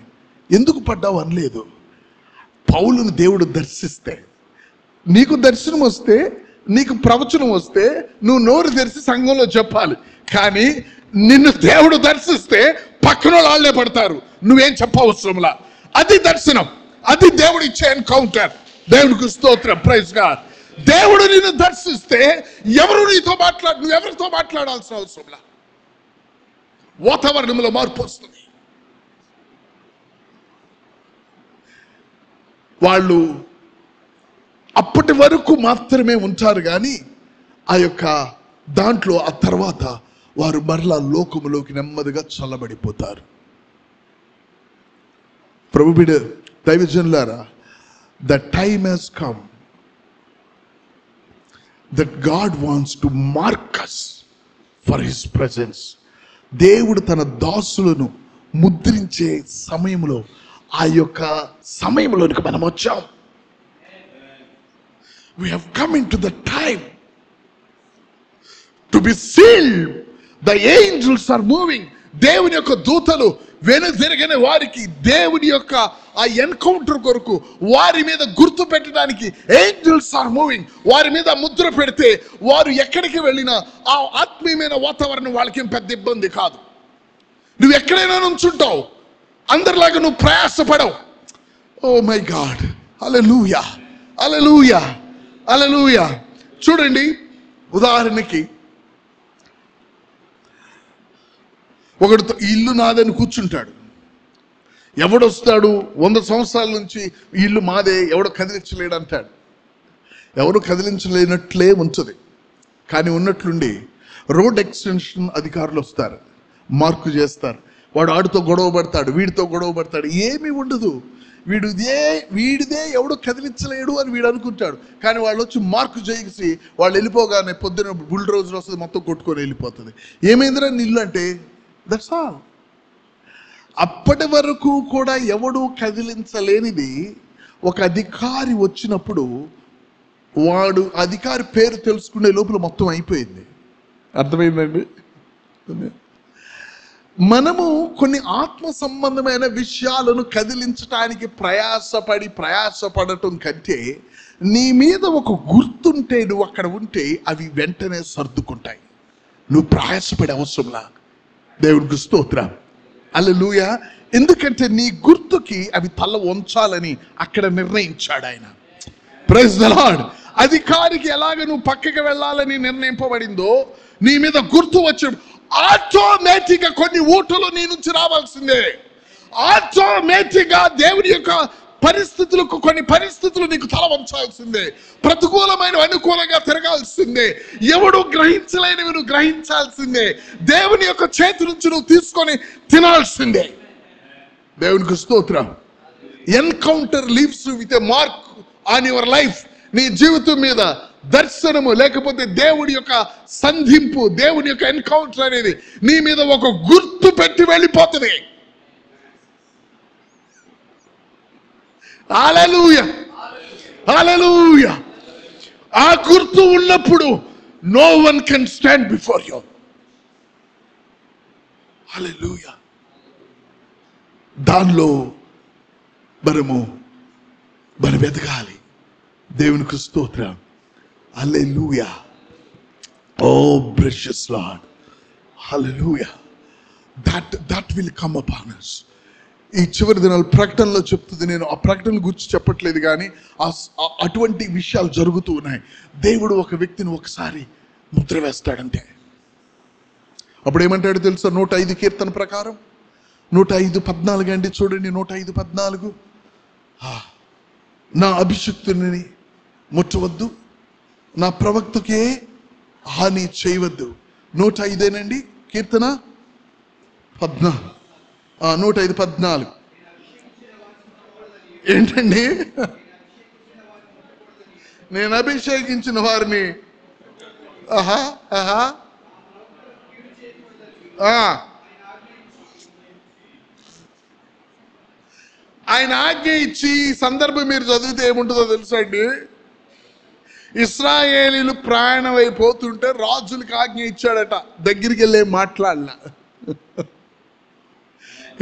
ఎందుకు పడ్డావు అనలేదు. పౌలును దేవుడు దర్శిస్తే, నీకు దర్శనం వస్తే, నీకు ప్రవచనం వస్తే నువ్వు నోరు తెరిచి సంఘంలో చెప్పాలి. కానీ నిన్ను దేవుడు దర్శిస్తే పక్కన వాళ్ళే పడతారు, నువ్వేం చెప్పవసరంలా. అది దర్శనం. అది దేవుడు ఇచ్చే ఎన్కౌంటర్. దేవునికి స్తోత్రం. Praise God. దేవుడు నిన్ను దర్శిస్తే నువ్వు ఎవరితో మాట్లాడాల్సిన అవసరంలా. వాతావరణంలో మార్పు వస్తుంది. వాళ్ళు అప్పటి వరకు మాత్రమే ఉంటారు, కానీ ఆ యొక్క దాంట్లో ఆ తర్వాత వారు మరలా లోకములోకి నెమ్మదిగా చల్లబడిపోతారు. ప్రభు బిడ్డ దైవజనులారా, the time has come that God wants to mark us for his presence. దేవుడు తన దాసులను ముద్రించే సమయంలో, ఆ యొక్క సమయంలోనికి మనం వచ్చాం. We have come into the time to be sealed. The angels are moving. దేవుని యొక్క దూతలు వెనుదిరగని వారికి దేవుని యొక్క ఆ ఎన్కౌంటర్ కొరకు వారి మీద గుర్తు పెట్టడానికి ఏంజల్స్ ఆర్ మూవింగ్. వారి మీద ముద్ర పెడితే వారు ఎక్కడికి వెళ్ళినా ఆ ఆత్మీయమైన వాతావరణం వాళ్ళకి పెద్ద ఇబ్బంది కాదు. నువ్వు ఎక్కడైనా నుంచుంటావు, అందరిలాగా నువ్వు ప్రయాసపడవు. ఓ మై గాడ్, హల్లెలూయా, హల్లెలూయా, హల్లెలూయా. చూడండి, ఉదాహరణకి ఒకడు ఇల్లు నాదని కూర్చుంటాడు. ఎవడొస్తాడు 100 సంవత్సరాల నుంచి ఇల్లు మాదే, ఎవడో కదిలించలేడు అంటాడు. ఎవరు కదిలించలేనట్లే ఉంటుంది. కానీ ఉన్నట్లుండి రోడ్ ఎక్స్టెన్షన్ అధికారులు వస్తారు, మార్కు చేస్తారు. వాడు ఆడితో గొడవ పడతాడు, వీడితో గొడవ పడతాడు, ఏమీ ఉండదు. వీడిదే ఎవడో కదిలించలేడు అని వీడు అనుకుంటాడు. కానీ వాళ్ళు వచ్చి మార్కు చేసి వాళ్ళు వెళ్ళిపోగానే పొద్దున బుల్డోజర్ వస్తుంది, మొత్తం కొట్టుకొని వెళ్ళిపోతుంది. ఏమైందిరా ఇల్లు అంటే దట్స్ ఆల్. అప్పటి వరకు కూడా ఎవడు కదిలించలేనిది ఒక అధికారి వచ్చినప్పుడు వాడు అధికారి పేరు తెలుసుకునే లోపల మొత్తం అయిపోయింది. అర్థమైందండి? మనము కొన్ని ఆత్మ సంబంధమైన విషయాలను కదిలించడానికి ప్రయాసపడటం కంటే నీ మీద ఒక గుర్తుంటే, నువ్వు అక్కడ ఉంటే అవి వెంటనే సర్దుకుంటాయి. నువ్వు ప్రయాసపడే అవసరంలా. దేవునికి స్తోత్రం, హల్లెలూయా. ఎందుకంటే నీ గుర్తుకి అవి తల వంచాలని అక్కడ నిర్ణయించాడు ఆయన. Praise the Lord. అధికారికి ఎలాగ నువ్వు పక్కకి వెళ్ళాలని నిర్ణయింపబడిందో, నీ మీద గుర్తు వచ్చి ఆటోమేటిక్ గా కొన్ని ఓటులు నీ నుంచి రావాల్సిందే. ఆటోమేటిక్ గా దేవుని యొక్క పరిస్థితులకు కొన్ని పరిస్థితులు నీకు తల వంచాల్సిందే. ప్రతికూలమైన అనుకూలంగా తిరగాల్సిందే. ఎవడు గ్రహించలేనివి నువ్వు గ్రహించాల్సిందే. దేవుని యొక్క చేతి నుంచి నువ్వు తీసుకొని తినాల్సిందే. దేవునికి స్తోత్రం. Encounter leaves with a mark on your life. నీ జీవితం మీద దర్శనము లేకపోతే దేవుడి యొక్క సంధింపు, దేవుని యొక్క ఎన్కౌంటర్ అనేది నీ మీద ఒక గుర్తు పెట్టి వెళ్ళిపోతుంది. హల్లెలూయా, హల్లెలూయా. ఆ గుర్తు ఉన్నప్పుడు no one can stand before you. హల్లెలూయా. దానిలో మనం ఎదగాలి. దేవునికి స్తోత్రం, హల్లెలూయా. ఓ ప్రెషియస్ లార్డ్, హల్లెలూయా. that will come upon us. ఈ చివరి దినాలు ప్రకటనలో చెప్తుంది. నేను ఆ ప్రకటన గురించి చెప్పట్లేదు, కానీ అటువంటి విషయాలు జరుగుతూ ఉన్నాయి. దేవుడు ఒక వ్యక్తిని ఒకసారి ముద్ర వేస్తాడంటే అప్పుడు ఏమంటాడు తెలుసా? 105 కీర్తన ప్రకారం 105:14 అండి. చూడండి, 105:14. నా అభిషిక్తుని ముట్టవద్దు, నా ప్రవక్తకే హాని చేయవద్దు. 105 కీర్తన 105:14 ఏంటండి? నేను అభిషేకించిన వారిని ఆయన ఆజ్ఞ ఇచ్చి, సందర్భం మీరు చదివితే ఏముంటుందో తెలుసా అండి? ఇశ్రాయేలీలు ప్రయాణం అయిపోతుంటే రాజులకు ఆజ్ఞ ఇచ్చాడట, దగ్గరికి వెళ్ళే మాట్లాడలా.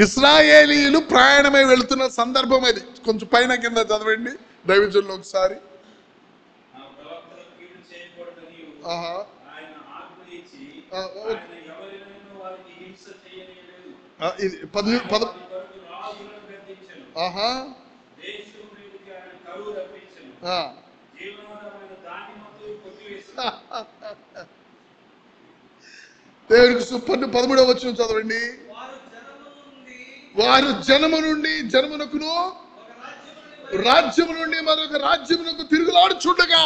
ఇశ్రాయేలీలు ప్రయాణమై వెళుతున్న సందర్భం అది. కొంచెం పైన కింద చదవండి దైవజనులు ఒకసారి. 13వ వచనం చదవండి. వారు జనము నుండి జనమునకును రాజ్యము నుండి మరొక రాజ్యమునకు తిరుగులాడుచుండగా,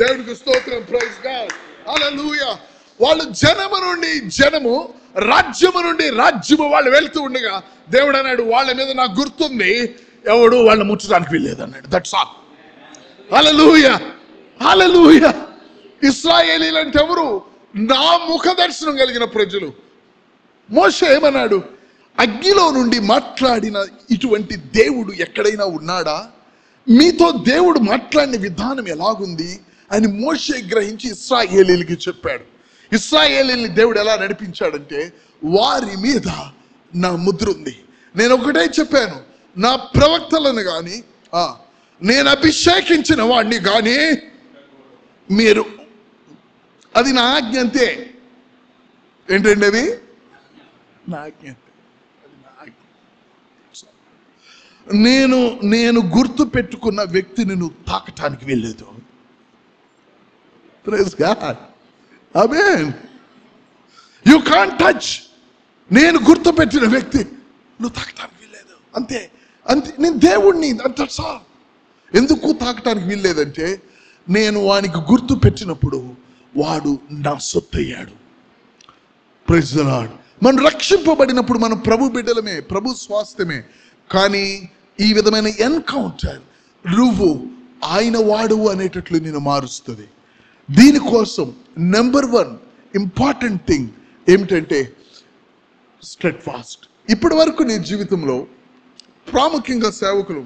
దేవునికి స్తోత్రం, ప్రైజ్ గాడ్, హల్లెలూయా. వాళ్ళు జనము నుండి జనము, రాజ్యము నుండి రాజ్యము వాళ్ళు వెళ్తూ ఉండగా దేవుడు అన్నాడు, వాళ్ళ మీద నాకు గుర్తుంది, ఎవడు వాళ్ళని ముట్టడానికి వెళ్ళలేదు అన్నాడు. That's all. హల్లెలూయా, హల్లెలూయా. ఇశ్రాయేలీలు అంటే ఎవరు? నా ముఖ దర్శనం కలిగిన ప్రజలు. మోషే ఏమన్నాడు? అగ్నిలో నుండి మాట్లాడిన ఇటువంటి దేవుడు ఎక్కడైనా ఉన్నాడా? మీతో దేవుడు మాట్లాడిన విధానం ఎలాగుంది అని మోషే గ్రహించి ఇశ్రాయేలీలకి చెప్పాడు. ఇశ్రాయేలీల్ని దేవుడు ఎలా నడిపించాడంటే, వారి మీద నా ముద్ర ఉంది, నేను ఒకటే చెప్పాను, నా ప్రవక్తలను కానీ నేను అభిషేకించిన వాడిని కానీ మీరు, అది నా ఆజ్ఞ అంతే. ఏంటండి అది? నా ఆజ్ఞ. నేను గుర్తు పెట్టుకున్న వ్యక్తిని నువ్వు తాకటానికి వెళ్ళలేదు. Praise God. Amen. You can't touch. నేను గుర్తు పెట్టిన వ్యక్తి నువ్వు తాకటానికి వెళ్ళలేదు. అంతే అంతే. నేను దేవుణ్ణి అంత సార్. ఎందుకు తాకటానికి వీల్లేదంటే నేను వానికి గుర్తు పెట్టినప్పుడు వాడు నా సొత్తు అయ్యాడు. Praise the Lord. మనం రక్షింపబడినప్పుడు మనం ప్రభు బిడ్డలమే, ప్రభు స్వాస్థ్యమే. కానీ ఈ విధమైన ఎన్కౌంటర్ నువ్వు ఆయన వాడువు అనేటట్లు నేను మారుస్తుంది. దీనికోసం నెంబర్ 1 ఇంపార్టెంట్ థింగ్ ఏమిటంటే స్ట్రెట్ ఫాస్ట్. ఇప్పటి వరకు నీ జీవితంలో ప్రాముఖ్యంగా సేవకులు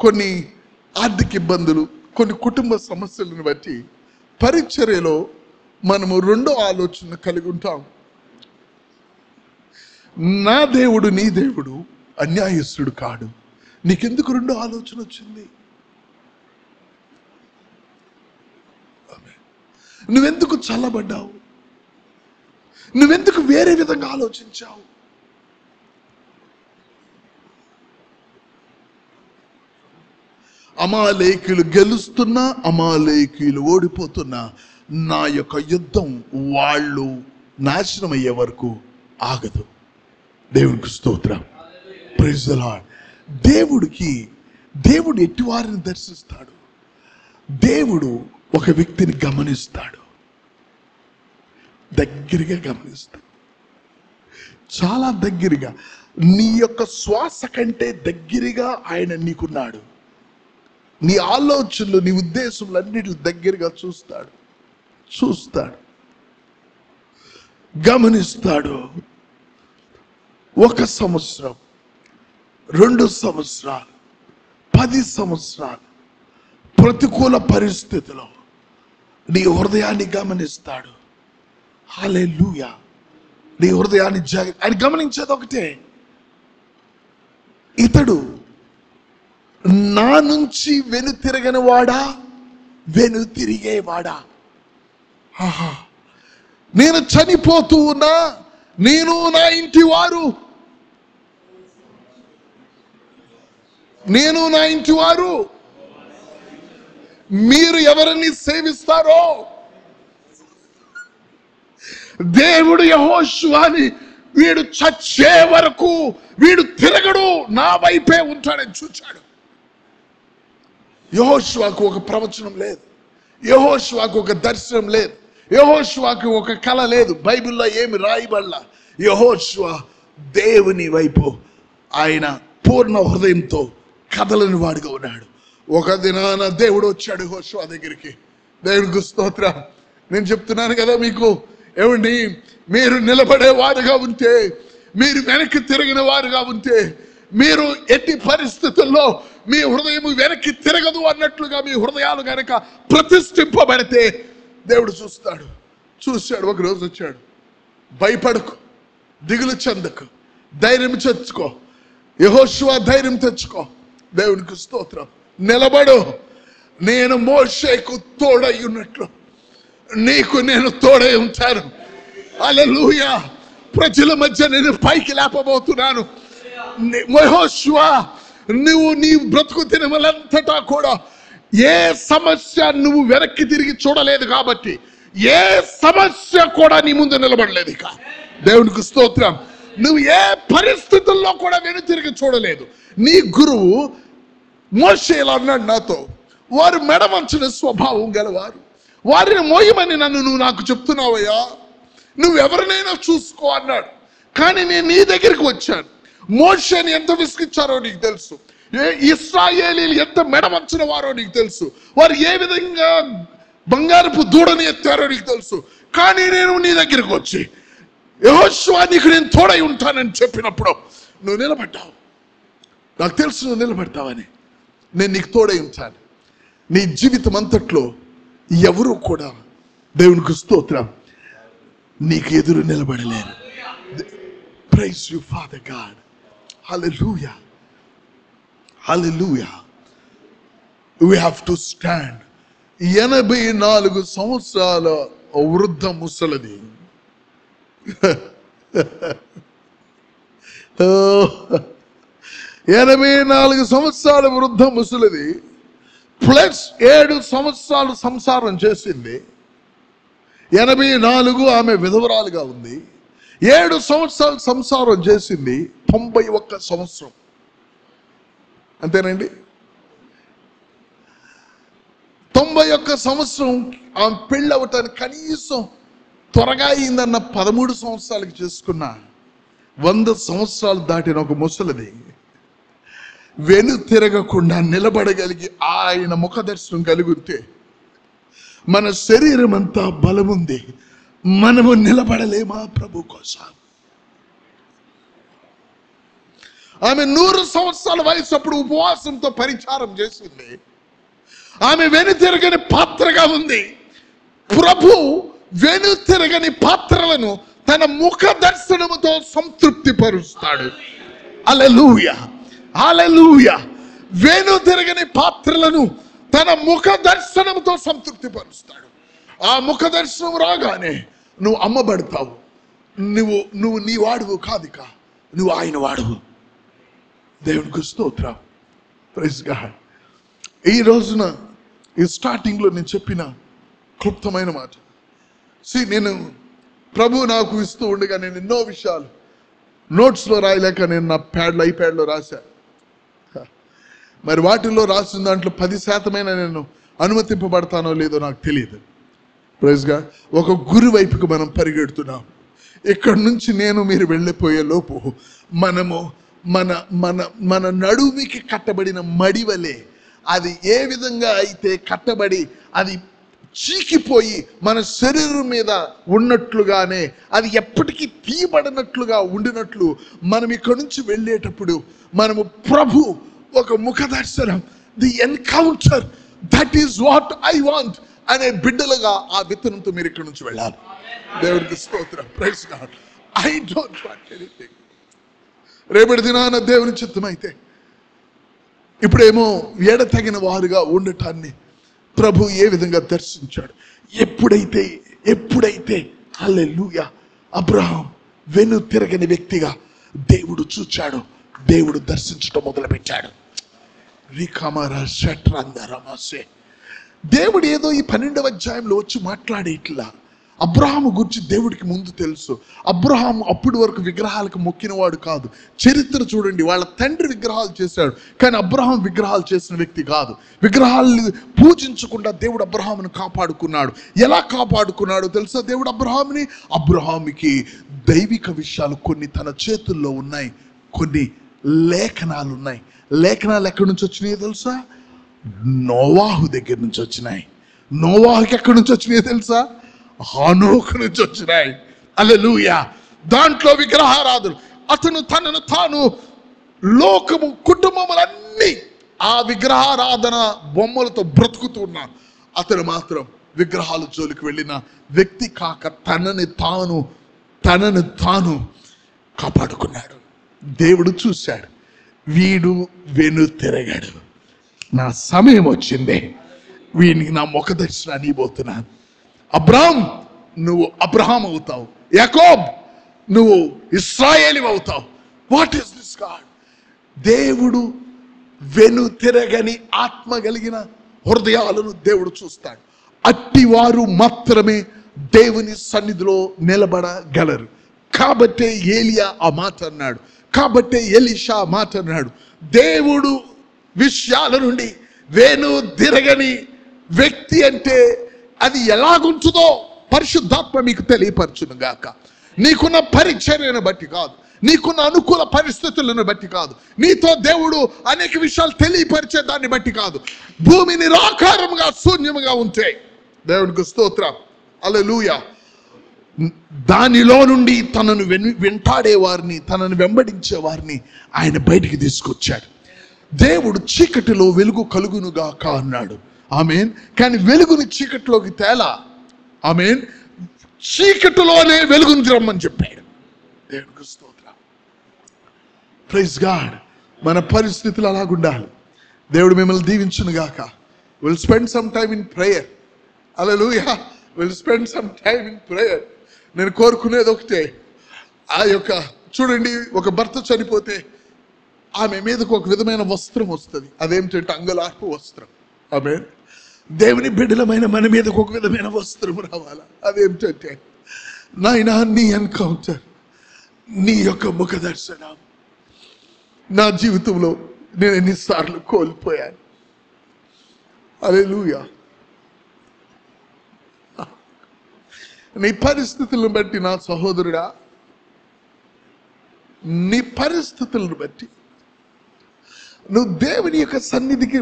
కొన్ని ఆర్థిక ఇబ్బందులు, కొన్ని కుటుంబ సమస్యలను బట్టి పరిచర్యలో మనము 2వ ఆలోచన కలిగి ఉంటాం. నా దేవుడు నీ దేవుడు అన్యాయస్తుడు కాడు. నీకెందుకు 2వ ఆలోచన వచ్చింది? నువ్వెందుకు చల్లబడ్డావు? నువ్వెందుకు వేరే విధంగా ఆలోచించావు? అమాలేకీయులు గెలుస్తున్నా, అమాలేకీయులు ఓడిపోతున్నా నా యొక్క యుద్ధం వాళ్ళు నాశనం అయ్యే వరకు ఆగదు. దేవునికి స్తోత్రం. Praise the Lord. దేవుడు ఎట్టి వారిని దర్శిస్తాడు. దేవుడు ఒక వ్యక్తిని గమనిస్తాడు, దగ్గరగా గమనిస్తాడు, చాలా దగ్గరగా. నీ యొక్క శ్వాస కంటే దగ్గరగా ఆయన నీకున్నాడు. నీ ఆలోచనలు, నీ ఉద్దేశములు అన్నిటి దగ్గరగా చూస్తాడు, గమనిస్తాడు. 1 సంవత్సరం, 2 సంవత్సరాలు, 10 సంవత్సరాలు ప్రతికూల పరిస్థితిలో నీ హృదయాన్ని గమనిస్తాడు. హల్లెలూయా. నీ హృదయాన్ని ఆయన గమనించేది ఒకటే, ఇతడు నా నుంచి వెనుతిరిగేవాడా. నేను చనిపోతూ ఉన్నా, నేను నా ఇంటి వారు మీరు ఎవరిని సేవిస్తారో, దేవుడు యెహోషువని వీడు చచ్చే వరకు వీడు తిరగడు, నా వైపే ఉంటాడని చూచాడు. యెహోషువకు ఒక ప్రవచనం లేదు, యెహోషువకు ఒక దర్శనం లేదు, యెహోషువకు ఒక కళ లేదు. బైబిల్లో ఏమి రాయబడలా. యెహోషువ దేవుని వైపు ఆయన పూర్ణ హృదయంతో కదలని వాడిగా ఉన్నాడు. ఒక దినాన దేవుడు వచ్చాడు యెహోషువ దగ్గరికి. దేవుడికి స్తోత్రం. నేను చెప్తున్నాను కదా మీకు, ఏమండి, మీరు నిలబడే వారుగా ఉంటే, మీరు వెనక్కి తిరిగిన వారుగా ఉంటే, మీరు ఎట్టి పరిస్థితుల్లో మీ హృదయం వెనక్కి తిరగదు అన్నట్లుగా మీ హృదయాలు కనుక ప్రతిష్ఠింపబడితే దేవుడు చూశాడు. ఒక రోజు వచ్చాడు. భయపడకు, దిగులు చెందకు, ధైర్యం తెచ్చుకో. యెహోషువ ధైర్యం తెచ్చుకో. దేవునికి స్తోత్రం. నిలబడు. నేను మోషేకు తోడై ఉన్నట్లు నీకు నేను తోడై ఉంటాను. హల్లెలూయా. ప్రజల మధ్య నేను పైకి లేపబోతున్నాను. యెహోషువ, నువ్వు నీ బ్రతుకు దినములంతటా కూడా ఏ సమస్య నువ్వు వెనక్కి తిరిగి చూడలేదు కాబట్టి ఏ సమస్య కూడా నీ ముందు నిలబడలేదు. ఇక దేవునికి స్తోత్రం. నువ్వు ఏ పరిస్థితుల్లో కూడా వెనుతిరిగి చూడలేదు. నీ గురువు మోషే ఇలా అన్నాడు నాతో, వారు మెడవంచిన స్వభావం గలవారు, వారిని మోయమని నువ్వు నాకు చెప్తున్నావయ్యా, నువ్వు ఎవరినైనా చూసుకో అన్నాడు. కానీ నేను నీ దగ్గరికి వచ్చాను. మోషేని ఎంత విసిగించారో నీకు తెలుసు, ఇశ్రాయేలీలు ఎంత మెడవంచిన వారో నీకు తెలుసు, వారు ఏ విధంగా బంగారపు దూడని ఎత్తారో నీకు తెలుసు. కానీ నేను నీ దగ్గరికి వచ్చి యెహోషువ నీకు నేను తోడై ఉంటానని చెప్పినప్పుడు నువ్వు నిలబడ్డావు. నాకు తెలుసు నువ్వు నిలబడతావని. నేను నీకు తోడై ఉంటాను. నీ జీవితం అంతట్లో ఎవరు కూడా, దేవునికి స్తోత్రం, నీకు ఎదురు నిలబడలేరు. Praise you Father God. హల్లెలూయా, హల్లెలూయా. We have to stand. 84 సంవత్సరాల వృద్ధ ముసలిది. 84 సంవత్సరాల వృద్ధ ముసలిది ప్లస్ 7 సంవత్సరాలు సంసారం చేసింది. 84 ఆమె విధవరాలుగా ఉంది. 7 సంవత్సరాలు సంసారం చేసింది. 91 సంవత్సరం, అంతేనండి. 91 సంవత్సరం ఆమె పెళ్ళి అవ్వటానికి కనీసం త్వరగా అయిందన్న 13 సంవత్సరాలకి చేసుకున్న 100 సంవత్సరాలు దాటిన ఒక ముసలిది వెను తిరగకుండా నిలబడగలిగి ఆయన ముఖ దర్శనం కలిగితే మన శరీరం అంతా బలముంది, మనము నిలబడలేమా ప్రభు కోసం? ఆమె 100 సంవత్సరాల వయసు అప్పుడు ఉపవాసంతో పరిచారం చేసింది. ఆమె వెను తిరగని పాత్రగా ఉంది. ప్రభు వెను తిరగని పాత్రలను తన ముఖ దర్శనముతో సంతృప్తి పరుస్తాడు. హల్లెలూయా, హల్లెలూయా. వెను తిరగని పాత్రలను తన ముఖ దర్శనంతో సంతృప్తి పరుస్తాడు. ఆ ముఖ దర్శనం రాగానే నువ్వు అమ్మబడతావు. నువ్వు నీ వాడువు కాదిక, నువ్వు ఆయన వాడువు. దేవునికి స్తోత్రం. Praise God. ఈ రోజున ఈ స్టార్టింగ్లో నేను చెప్పిన క్లుప్తమైన మాట, నేను ప్రభు నాకు ఇస్తూ ఉండగా నేను ఎన్నో విషయాలు నోట్స్లో రాయలేక నేను నా ఐప్యాడ్లో రాశా. మరి వాటిల్లో రాసిన దాంట్లో 10% నేను అనుమతింపబడతానో లేదో నాకు తెలియదు. ప్రైజ్గా ఒక గురి వైపుకు మనం పరిగెడుతున్నాం. ఇక్కడి నుంచి మీరు వెళ్ళిపోయే లోపు మనము మన మన మన నడుమికి కట్టబడిన మడివలే అది ఏ విధంగా అయితే కట్టబడి అది చీకిపోయి మన శరీరం మీద ఉన్నట్లుగానే అది ఎప్పటికీ తీయబడినట్లుగా ఉండినట్లు మనం ఇక్కడి నుంచి వెళ్ళేటప్పుడు మనము ప్రభు ఒక ముఖ దర్శనం, the encounter, that is what I want అనే బిడ్డలుగా ఆ విత్తనంతో మీరు ఇక్కడి నుంచి వెళ్ళాలి. దేవుడికి స్తోత్రం. Praise God. I don't want anything. రేపటి దినాన దేవుని చిత్తమైతే ఇప్పుడేమో ఎడతగిన వారుగా ఉండటాన్ని ప్రభు ఏ విధంగా దర్శించాడు. ఎప్పుడైతే హల్లెలూయా అబ్రహాం వెను తిరగని వ్యక్తిగా దేవుడు చూచాడు, దేవుడు దర్శించడం మొదలుపెట్టాడు. దేవుడు ఏదో ఈ 12వ అధ్యాయంలో వచ్చి మాట్లాడేట్లా అబ్రహాము గురించి దేవుడికి ముందు తెలుసు. అబ్రహాము అప్పటి వరకు విగ్రహాలకు మొక్కినవాడు కాదు. చరిత్ర చూడండి, వాళ్ళ తండ్రి విగ్రహాలు చేశాడు, కానీ అబ్రహాం విగ్రహాలు చేసిన వ్యక్తి కాదు. విగ్రహాలను పూజించకుండా దేవుడు అబ్రహామును కాపాడుకున్నాడు. ఎలా కాపాడుకున్నాడో తెలుసా దేవుడు అబ్రహాముకి దైవిక విషయాలు కొన్ని తన చేతుల్లో ఉన్నాయి, కొన్ని లేఖనాలు ఉన్నాయి. లేఖనాలు ఎక్కడి నుంచి వచ్చినాయో తెలుసా? నోవాహు దగ్గర నుంచి వచ్చినాయి. నోవాహుకి ఎక్కడి నుంచి వచ్చినాయో తెలుసా? హనోకు నుంచి వచ్చినాయి. హల్లెలూయా. దాంట్లో విగ్రహారాధన. అతను తనను తాను లోకము కుటుంబములన్నీ ఆ విగ్రహారాధన బొమ్మలతో బ్రతుకుతున్నాడు. అతను మాత్రం విగ్రహాల జోలికి వెళ్ళిన వ్యక్తి కాక తనని తాను కాపాడుకున్నాడు. దేవుడు చూశాడు, వీడు వెను తిరగాడు, నా సమయం వచ్చింది, వీడికి నా ముఖ దర్శనాన్ని ఇవ్వబోతున్నాను. అబ్రాహం నువ్వు అబ్రహాం అవుతావు, యాకోబ్ నువ్వు ఇశ్రాయేలు అవుతావు. What is this God? దేవుడు వెను తిరగని ఆత్మ కలిగిన హృదయాలను దేవుడు చూస్తాడు. అట్టివారు మాత్రమే దేవుని సన్నిధిలో నిలబడగలరు. కాబట్టే ఏలియా ఆ మాట అన్నాడు, కాబట్టే ఎలీషా మాట అన్నాడు. దేవుడు విషయాల నుండి వేణు తిరగని వ్యక్తి అంటే అది ఎలాగుంటుందో పరిశుద్ధాత్మ మీకు తెలియపరచును గాక. నీకున్న పరిచర్యను బట్టి కాదు, నీకున్న అనుకూల పరిస్థితులను బట్టి కాదు, నీతో దేవుడు అనేక విషయాలు తెలియపరిచే దాన్ని బట్టి కాదు. భూమి నిరాకారముగా శూన్యముగా ఉంటే దేవునికి స్తోత్రం, హల్లెలూయా, దానిలో నుండి తనను వెంటాడే వారిని, తనను వెంబడించే వారిని ఆయన బయటికి తీసుకొచ్చాడు. దేవుడు చీకటిలో వెలుగు కలుగునుగాక అన్నాడు. ఆమేన్. కానీ వెలుగుని చీకటిలోకి తేలా. ఆమేన్. చీకటిలోనే వెలుగుని రమ్మని చెప్పాడు. దేవునికి స్తోత్రం. Praise God. మన పరిస్థితులు అలాగుండాలి. దేవుడు మిమ్మల్ని దీవించును గాక. Will spend some time in prayer. Hallelujah. Will spend some time in prayer. నేను కోరుకునేది ఒకటే, ఆ యొక్క చూడండి, ఒక భర్త చనిపోతే ఆమె మీదకు ఒక విధమైన వస్త్రం వస్తుంది. అదేమిటంటే అంగలార్పు వస్త్రం. ఆమె దేవుని బిడ్డలమైన మన మీదకు ఒక విధమైన వస్త్రం రావాలా. అదేమిటంటే నాయనా నీ ఎన్కౌంటర్, నీ యొక్క ముఖ దర్శనం. నా జీవితంలో నేను ఎన్నిసార్లు కోల్పోయాను. హల్లెలూయా. నీ పరిస్థితులను బట్టి నా సహోదరుడా, నీ పరిస్థితులను బట్టి నువ్వు దేవుని యొక్క సన్నిధికి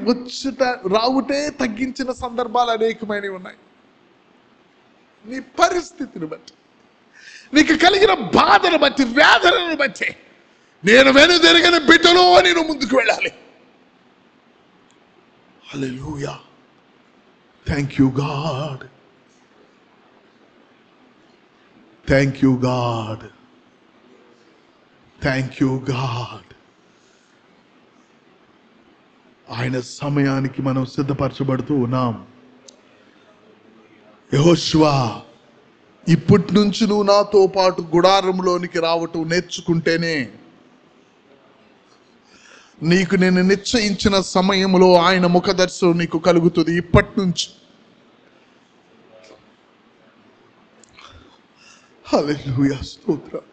రావుటే తగ్గించిన సందర్భాలు అనేకమైనవి ఉన్నాయి. నీ పరిస్థితిని బట్టి, నీకు కలిగిన బాధను బట్టి, వేదనను బట్టి, నేను వెనుదిరిగిన బిడ్డలో అని నువ్వు ముందుకు వెళ్ళాలి. హల్లెలూయా. Thank you God. Thank you God. Thank you God. ఆయన సమయానికి మనం సిద్ధపరచబడుతూ ఉన్నాం. యెహోషువా, ఇప్పటి నుంచి నువ్వు నాతో పాటు గుడారంలోనికి రావటం నేర్చుకుంటేనే నీకు నేను నిశ్చయించిన సమయంలో ఆయన ముఖదర్శనం నీకు కలుగుతుంది. ఇప్పటి నుంచి. హల్లెలూయా. స్తోత్రం.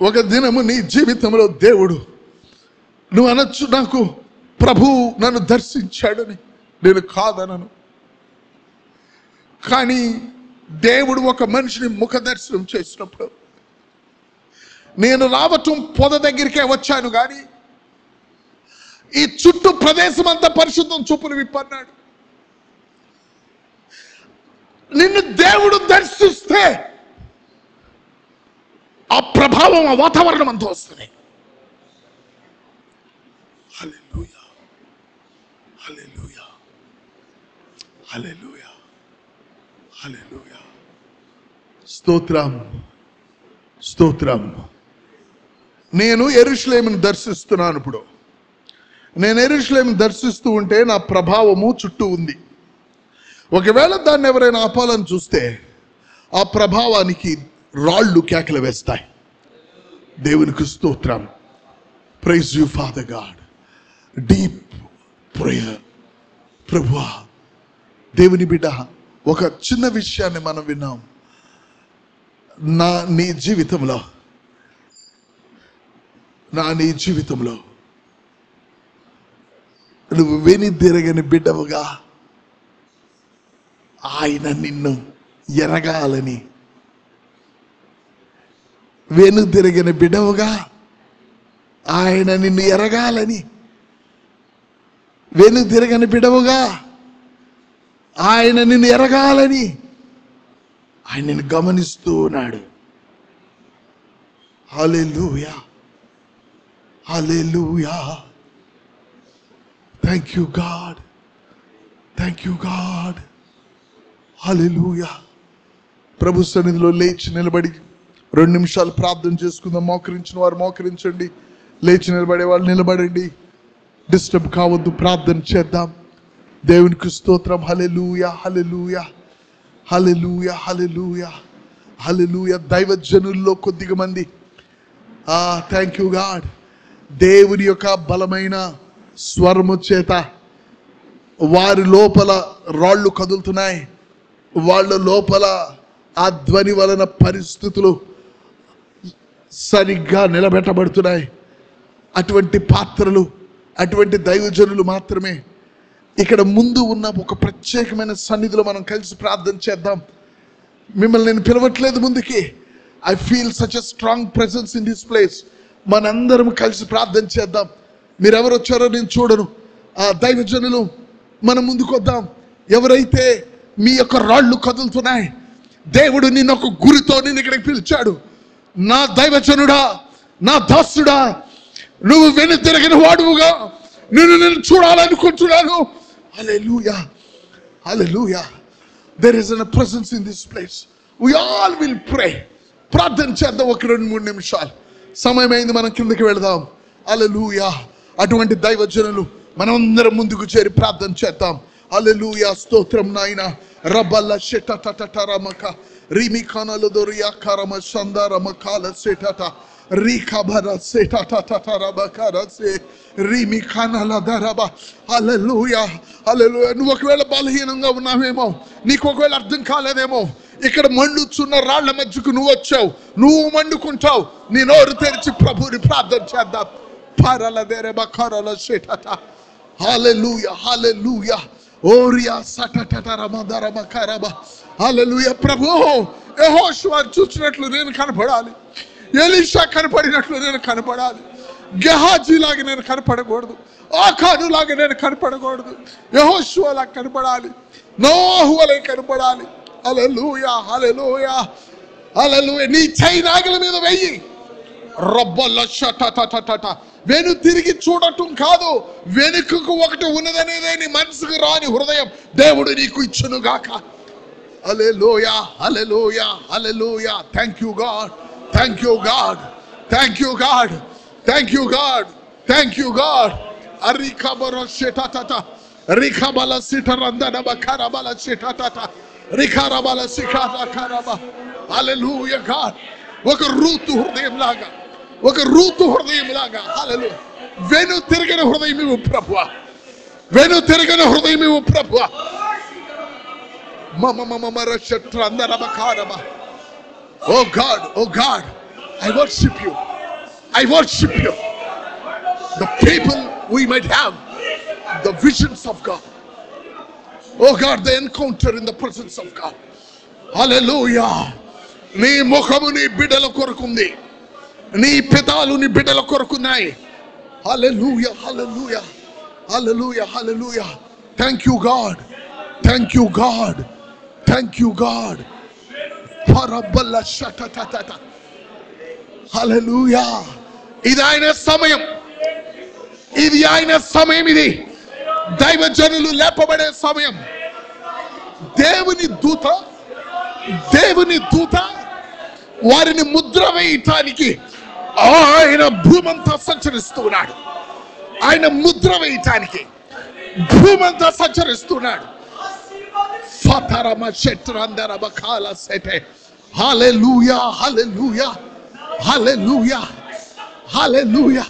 ఒక దినము నీ జీవితంలో దేవుడు, నువ్వు అనొచ్చు, నాకు ప్రభు నన్ను దర్శించాడని. నేను కాదనను. కానీ దేవుడు ఒక మనిషిని ముఖ దర్శనం చేసినప్పుడు, నేను రావటం పొద దగ్గరికే వచ్చాను కానీ ఈ చుట్టూ ప్రదేశం అంతా పరిశుద్ధం చూపులు విప్పన్నాడు. నిన్ను దేవుడు దర్శిస్తే ఆ ప్రభావం, ఆ వాతావరణం అంతా వస్తుంది. హల్లెలూయా. హల్లెలూయా. హల్లెలూయా. హల్లెలూయా. స్తోత్రం. స్తోత్రం. నేను యెరూషలేమును దర్శిస్తున్నాను. ఇప్పుడు నేను యెరూషలేమును దర్శిస్తూ ఉంటే నా ప్రభావము చుట్టూ ఉంది. ఒకవేళ దాన్ని ఎవరైనా ఆపాలని చూస్తే ఆ ప్రభావానికి రాళ్ళు కేకలు వేస్తాయి. దేవునికి స్తోత్రం. Praise you Father God. Deep prayer. ప్రభువా, దేవుని బిడ్డ, ఒక చిన్న విషయాన్ని మనం విన్నాం. నీ జీవితంలో నువ్వు వెనుదిరగని బిడ్డవుగా ఆయన నిన్ను ఎరగాలని, వెనుదిరగని బిడ్డవుగా ఆయన నిన్ను ఎరగాలని, వెనుదిరగని బిడ్డవుగా ఆయన నిన్ను ఎరగాలని ఆయన నిన్ను గమనిస్తూ ఉన్నాడు. హల్లెలూయా. హల్లెలూయా. Thank you God. Thank you God. హల్లెలూయా. ప్రభు సన్నిధిలో లేచి నిలబడి 2 నిమిషాలు ప్రార్థన చేసుకుందాం. మోకరించిన వారు మోకరించండి. లేచి నిలబడే వాళ్ళు నిలబడండి. డిస్టర్బ్ కావద్దు. ప్రార్థన చేద్దాం. దేవునికి స్తోత్రం. హల్లెలూయా. హల్లెలూయా. హల్లెలూయా. హల్లెలూయా. హల్లెలూయా. దైవజనుల్లో కొద్దిగా మంది, థ్యాంక్ యూ గాడ్, దేవుని యొక్క బలమైన స్వరము చేత వారి లోపల రాళ్ళు కదులుతున్నాయి. వాళ్ళ లోపల ఆ ధ్వని వలన పరిస్థితులు సరిగ్గా నిలబెట్టబడుతున్నాయి. అటువంటి పాత్రలు, అటువంటి దైవజనులు మాత్రమే ఇక్కడ ముందు ఉన్న ఒక ప్రత్యేకమైన సన్నిధిలో మనం కలిసి ప్రార్థన చేద్దాం. మిమ్మల్ని నేను పిలవట్లేదు ముందుకి. I feel such a strong presence in this place. మనందరం కలిసి ప్రార్థన చేద్దాం. మీరెవరు వచ్చారో నేను చూడను. ఆ దైవజనులు మనం ముందుకు వద్దాం. ఎవరైతే మీ యొక్క రాళ్ళు కదులుతున్నాయి, దేవుడు నిన్ను ఒక గురితో నిన్ను ఇక్కడికి పిలిచాడు. నా దైవజనుడా, నా దాసుడా, నువ్వు వెనుతిరిగిన వాడువుగా నేను చూడాలనుకుంటున్నాను. హల్లెలూయా. హల్లెలూయా. There is a presence in this place. We all will pray. ప్రార్థన చేద్దాం. ఒక 2-3 నిమిషాలు సమయమైంది, మనం కిందకి వెళదాం. హల్లెలూయా. అటువంటి దైవజనులు మనమందరం ముందుకు చేరి ప్రార్థన చేద్దాం. హల్లెలూయా. స్తోత్రం నాయన. రబల్ల షెటటటరమక రిమికనలు దొరియా కరమ సందరమ కాల సెటట రికబర సెటటటరబకరసే రిమికనల దరబ. హల్లెలూయా. హల్లెలూయా. నువ్వు ఒకవేళ బలహీనంగా ఉన్నావేమో, నీకు ఒకవేళ అర్థం కాలేదేమో, ఇక్కడ మండుచున్న రాళ్ల మధ్యకు నువ్వు వచ్చావు, నువ్వు మండుకుంటావు. నీ నోరు తెరిచి ప్రభుని ప్రార్థన చేద్దాం. పరల దెరబ కరల సెటట. హల్లెలూయా. హల్లెలూయా. ఓరియా సటటరమదరమ కరబ. హల్లెలూయా. ప్రభు, యెహోషువ చూసినట్లు నేను కనపడాలి, ఎలీషా కనపడినట్లు నేను కనపడాలి. గెహాజీ లాగా నేను కనపడకూడదు, ఆకాను లాగా నేను కనపడకూడదు. యెహోషువ లాగా కనపడాలి, నోహు వలె కనపడాలి. హల్లెలూయా. హల్లెలూయా. హల్లెలూయా. నీ చెయ్యి నాగల మీద వెయ్యి. రబ్బల షటటటట. వెను తిరిగి చూడటం కాదు, వెనుకకు ఒకటి ఉన్నదనేదే నీ మనసుకు రాని హృదయం దేవుడు నీకు ఇచ్చును గాక. హల్లెలూయా. హల్లెలూయా. హల్లెలూయా. Thank you God. Thank you God. Thank you God. Thank you God. Thank you God. అరికబర షటటట రికబల సిటరందనబ కరబల షటటట రికరబల సికర కరబ. హల్లెలూయా గాడ్. ఒక రూతు హృదయం లాగా, ఒక రూతు హృదయం లాగా. హల్లెలూయా. వెను తిరిగిన హృదయం ఇవ్వు ప్రభువా. వెను తిరిగిన హృదయం ఇవ్వు ప్రభువా. మమ మమ మరషట్ర అందరబ కారబ. Oh God, oh God, I worship you. I worship you. The people we might have the visions of God. Oh God, the encounter in the presence of God. Hallelujah. నీ ముఖము నీ బిడ్డల కొరకుంది, నీ పెదాలు నీ బిడ్డల కొరకున్నాయి. హల్లెలూయా. హల్లెలూయా. హల్లెలూయా. హల్లెలూయా. Thank you God. Thank you God. Thank you God. పరబల్ల షటటట. హల్లెలూయా. ఇది ఆయన సమయం, ఇది ఆయన సమయం. ఇది దైవజనులు లేపబడే సమయం. దేవుని దూత, దేవుని దూత వారిని ముద్ర వేయటానికి ఆయన భూమంతా సంచరిస్తున్నాడు. ఆయన ముద్ర వేయటానికి భూమంతా సంచరిస్తున్నాడు. ఫతరమ శత్రందరమ కాల సెటే. హల్లెలూయా. హల్లెలూయా. హల్లెలూయా. హల్లెలూయా.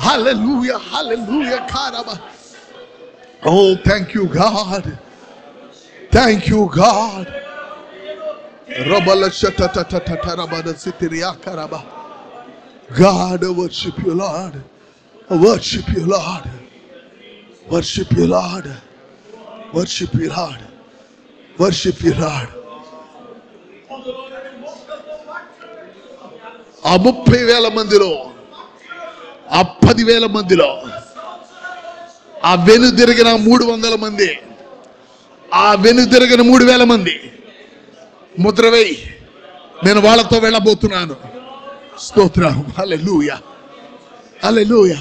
హల్లెలూయా. హల్లెలూయా. కారమ. Oh, thank you God. Thank you God. Rabala shatatatatatarabada sitiria karaba. God, I worship you, Lord. I worship you, Lord. Worship you, Lord. Worship you, Lord. Worship you, Lord. ఆ 30,000 మందిలో, ఆ 10,000 మందిలో, ఆ వెనుదిరిగిన 300 మంది, ఆ వెనుదిరిగిన 3,000 మంది ముద్ర వేయి, నేను వాళ్ళతో వెళ్ళబోతున్నాను. స్తోత్రం. హల్లెలూయా. హల్లెలూయా.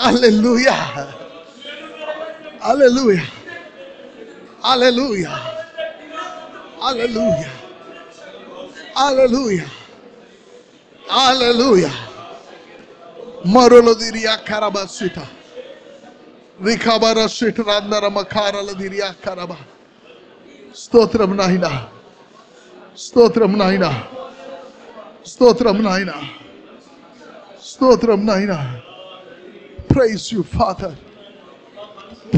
హల్లెలూయా. హల్లెలూయా. హల్లెలూయా. హల్లెలూయా. హల్లెలూయా. హల్లెలూయా. మరోలో దిరియా కరబసిట రికబర సిటరందరమ కారల దిరియా కరబ. స్తోత్రం నాయనా. స్తోత్రం నాయనా. స్తోత్రం నాయనా. స్తోత్రం నాయనా. Praise you, Father.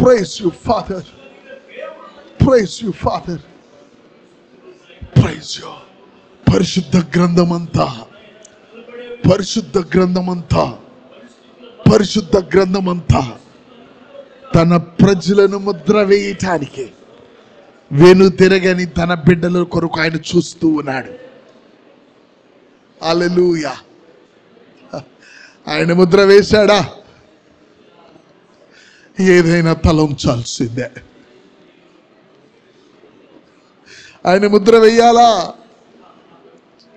Praise you, Father. Praise you, Father. Praise you. పరిశుద్ధ గ్రంథమంతా, పరిశుద్ధ గ్రంథమంతా, పరిశుద్ధ గ్రంథమంతా తన ప్రజలను ముద్ర వేయటానికి వెను తిరగని తన బిడ్డల కొరకు ఆయన చూస్తూ ఉన్నాడు. హల్లెలూయా. ఆయన ముద్ర వేశాడా? ఏదైనా తలంచాల్సిందే. ఆయన ముద్ర వేయాలా?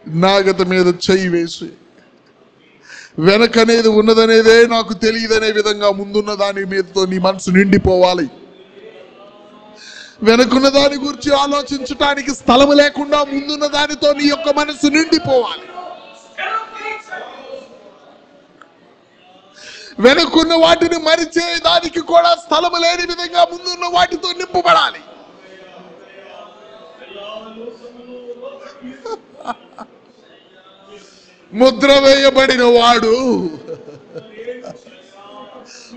నాగత మీద చెయ్యి వేసి, వెనకనేది ఉన్నదనేదే నాకు తెలియదనే విధంగా ముందున్న దాని మీదతో నీ మనసు నిండిపోవాలి. వెనకున్న దాని గురించి ఆలోచించటానికి స్థలము లేకుండా ముందున్న దానితో నీ యొక్క మనసు నిండిపోవాలి. వెనుకున్న వాటిని మరిచే దానికి కూడా స్థలము లేని విధంగా ముందున్న వాటితో నింపబడాలి. ముద్ర వేయబడిన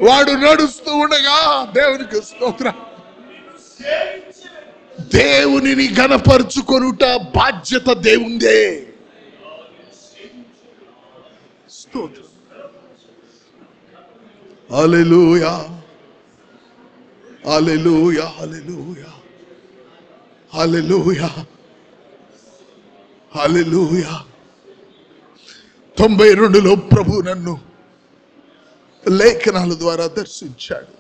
వాడు నడుస్తూ ఉండగా దేవునికి స్తోత్రం. దేవునిని ఘనపరుచుకొనుట బాధ్యత దేవుందే. స్తోత్రం. హల్లెలూయా, హల్లెలూయా, హల్లెలూయా, హల్లెలూయా, హల్లెలూయా. 92లో ప్రభు నన్ను లేఖనాల ద్వారా దర్శించాడు.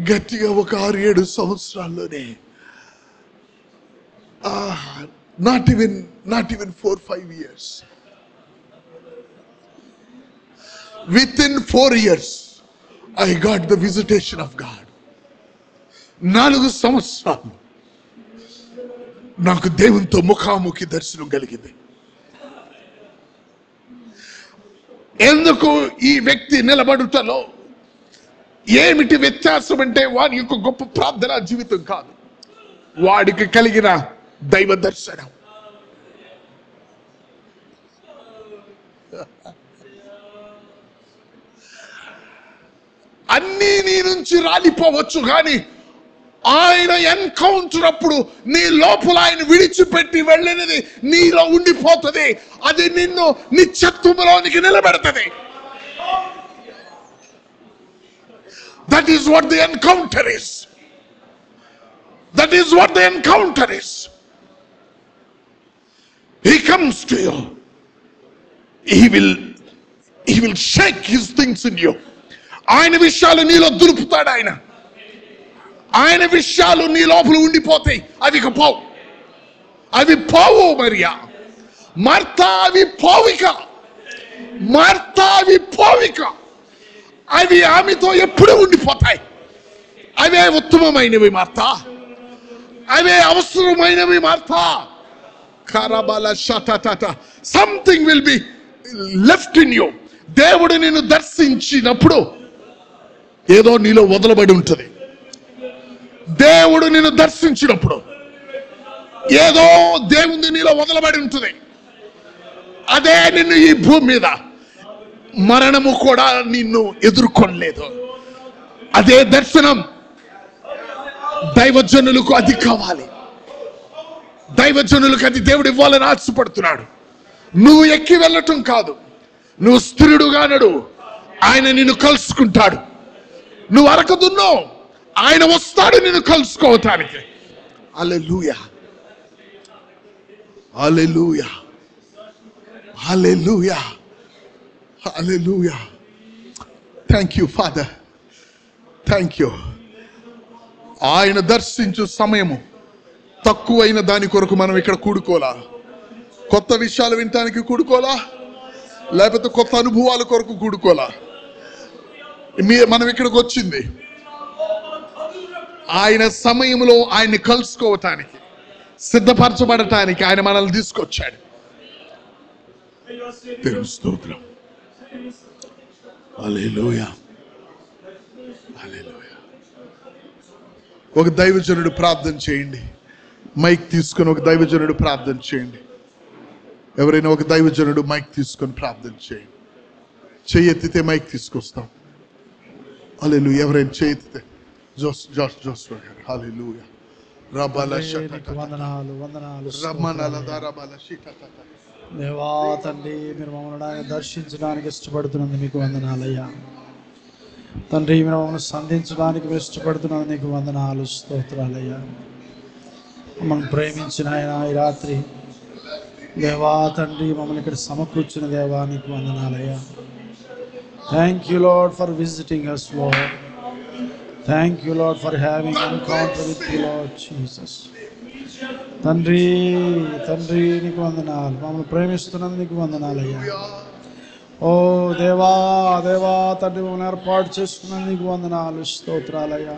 గట్టిగా ఒక 6-7 సంవత్సరాల్లోనే, not even 4-5 years, within 4 years I got the visitation of God. 4 సంవత్సరాలు నాకు దేవునితో ముఖాముఖి దర్శనం కలిగింది. ఎందుకు ఈ వ్యక్తి నిలబడుటలో ఏమిటి వ్యత్యాసం అంటే, వాడి యొక్క గొప్ప ప్రార్థనా జీవితం కాదు, వాడికి కలిగిన దైవ దర్శనం. అన్నీ నీ నుంచి రాలిపోవచ్చు, కానీ ఆయన ఎన్కౌంటర్ అప్పుడు నీ లోపల ఆయన విడిచిపెట్టి వెళ్ళినది నీలో ఉండిపోతుంది. అది నిన్ను నిత్యత్వములోనికి నిలబెడుతుంది. That is what the encounter is. That is what the encounter is. He comes to you. He will shake his things in you. ఆయన విషయాలు నీలో దులుపుతాడు. ఆయన విషయాలు నీ లోపల ఉండిపోతాయి. అవి పోవు. మరియా, మార్తా, అవి పోవిక. అవి ఆమెతో ఎప్పుడు ఉండిపోతాయి. అవే ఉత్తమమైనవి మార్తా, అవే అవసరమైనవి మార్తా. కరబల షటట, something will be left in you. దేవుడు నిన్ను దర్శించినప్పుడు ఏదో నీలో వదలబడి ఉంటుంది. దేవుడు నిన్ను దర్శించినప్పుడు ఏదో దేవుని నీలో వదలబడి ఉంటుంది. అదే నిన్ను ఈ భూమి మీద మరణము కూడా నిన్ను ఎదుర్కొనలేదు. అదే దర్శనం. దైవజనులకు అది కావాలి. దైవజనులకు అది దేవుడు ఇవ్వాలని ఆశపడుతున్నాడు. నువ్వు ఎక్కి వెళ్ళటం కాదు, నువ్వు స్థిరుడుగా నడు. ఆయన నిన్ను కలుసుకుంటాడు. నువ్వు అరకదున్నావు, ఆయన వస్తాడు నిన్ను కలుసుకోవటానికి. హల్లెలూయా, హల్లెలూయా, హల్లెలూయా, హల్లెలూయా. Thank you Father, thank you. ఆయన దర్శించు సమయము తక్కువైన దాని కొరకు మనం ఇక్కడ కూడుకోలా. కొత్త విషయాలు వినటానికి కూడుకోలా, లేకపోతే కొత్త అనుభవాల కొరకు కూడుకోలా. మనం ఇక్కడికి వచ్చింది ఆయన సమయంలో ఆయన్ని కలుసుకోవటానికి, సిద్ధపరచబడటానికి ఆయన మనల్ని తీసుకొచ్చాడు. దేవుని స్తోత్రం. హల్లెలూయా, హల్లెలూయా. ఒక దైవజనుడు ప్రార్థన చేయండి. మైక్ తీసుకొని ఒక దైవజనుడు ప్రార్థన చేయండి. ఎవరైనా ఒక దైవజనుడు మైక్ తీసుకొని ప్రార్థన చేయండి. చెయ్యెత్తితే మైక్ తీసుకొస్తాం. హల్లెలూయా. ఎవరైనా చెయ్యెత్తితే జోస్వా గారు. హల్లెలూయా. దేవా తండ్రి, మీరు మమ్మల్ని దర్శించడానికి ఇష్టపడుతున్నందుకు మీకు వందనాలయ్యా. తండ్రి, మీరు మమ్మల్ని సంధించడానికి మీరు ఇష్టపడుతున్నందుకు నీకు వందనాలు, స్తోత్రాలయ్యా. మమ్మల్ని ప్రేమించిన ఆయన ఈ రాత్రి దేవా తండ్రి మమ్మల్ని ఇక్కడ సమకూర్చిన దేవా నీకు వందనాలయ్యా. Thank you lord for visiting us, Lord. Thank you, Lord, for having encounter with you, Lord Jesus. తండ్రి నీకు వందనాలు. మమ్మల్ని ప్రేమిస్తున్నందుకు నీకు వందనాలయ్యా. ఓ దేవా తండ్రి, మమ్మల్ని ఏర్పాటు చేసుకున్నందుకు నీకు వందనాలు, స్తోత్రాలయ్యా.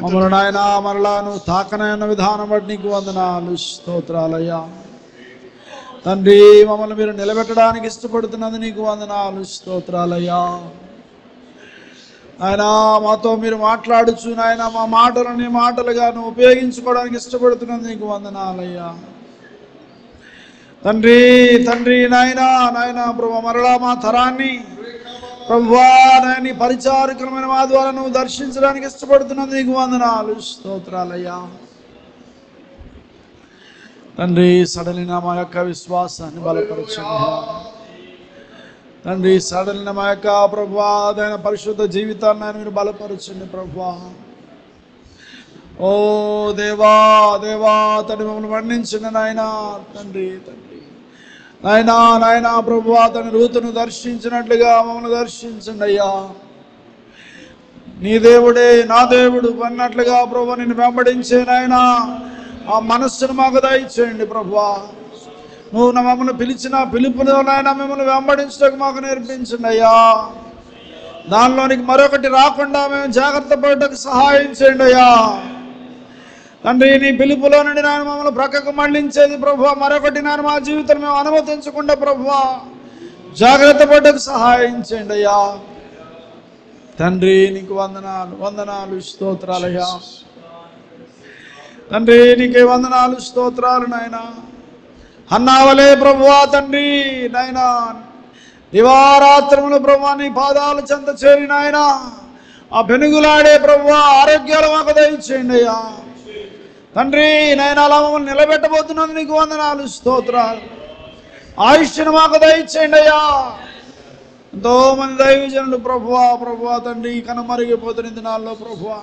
మమ్మల్ని నాయన మరలా నువ్వు తాకనైన విధానం బట్టి నీకు వందనాలు, స్తోత్రాలయ్యా. తండ్రి మమ్మల్ని మీరు నిలబెట్టడానికి ఇష్టపడుతున్నది నీకు వందనాలు, స్తోత్రాలయ్యా. ఆయన మాతో మీరు మాట్లాడుచు నాయన మా మాటలని మాటలుగా నువ్వు ఉపయోగించుకోవడానికి ఇష్టపడుతున్నది నీకు వందనాలయ్యా. తండ్రి తండ్రి నాయన నాయన ప్రభు మరలా మా తరాన్ని ప్రభువా నాయన పరిచారకులమైన మా ద్వారా నువ్వు దర్శించడానికి ఇష్టపడుతున్నది నీకు వందనాలు, స్తోత్రాలయ్యా. తండ్రి సడలిన మా యొక్క విశ్వాసాన్ని బలపరచండి తండ్రి. సడలిన మా యొక్క ప్రభువా ఆయన పరిశుద్ధ జీవితాన్ని ఆయన మీరు బలపరచండి ప్రభువా. ఓ దేవా దేవా తండ్రి మమ్మల్ని వర్ణించండి నాయన తండ్రి తండ్రి నాయనా నాయన ప్రభువా తన రూతును దర్శించినట్లుగా మమ్మల్ని దర్శించండి అయ్యా. నీ దేవుడే నా దేవుడు అన్నట్లుగా ప్రభు నిన్ను వెంబడించే నాయన ఆ మనస్సును మాకు దయచేయండి ప్రభువా. నువ్వు మమ్మల్ని పిలిచిన పిలుపులో నాయన మిమ్మల్ని వెంబడించడానికి మాకు నేర్పించండి అయ్యా. దానిలోనికి మరొకటి రాకుండా మేము జాగ్రత్త పడటకు సహాయం చేయండి అయ్యా. తండ్రి నీ పిలుపులో నుండి నాయన మమ్మల్ని ప్రక్కకు మళ్ళించేది ప్రభువా మరొకటి నాయన మా జీవితం మేము అనుమతించకుండా ప్రభువా జాగ్రత్త పడటకు సహాయం చేయండి అయ్యా. తండ్రి నీకు వందనాలు వందనాలు స్తోత్రాలయ్యా. తండ్రి నీకే వందనాలు స్తోత్రాలు నాయన. అన్నావలే ప్రభువా తండ్రి నాయన దివారాత్రములు ప్రభువా నీ పాదాల చెంత చేరి నాయన ఆ పెనుగులాడే ప్రభువా ఆరోగ్యాలు మాకు దయచేయండి అయ్యా. తండ్రి నాయన అలా మమ్మల్ని నిలబెట్టబోతున్నది నీకు వందనాలు స్తోత్రాలు. ఆయుష్ను మాకు దయచేయండి అయ్యా. ఎంతో మంది దైవజనులు ప్రభువా ప్రభువా తండ్రి కనుమరిగిపోతున్న దినాల్లో ప్రభువా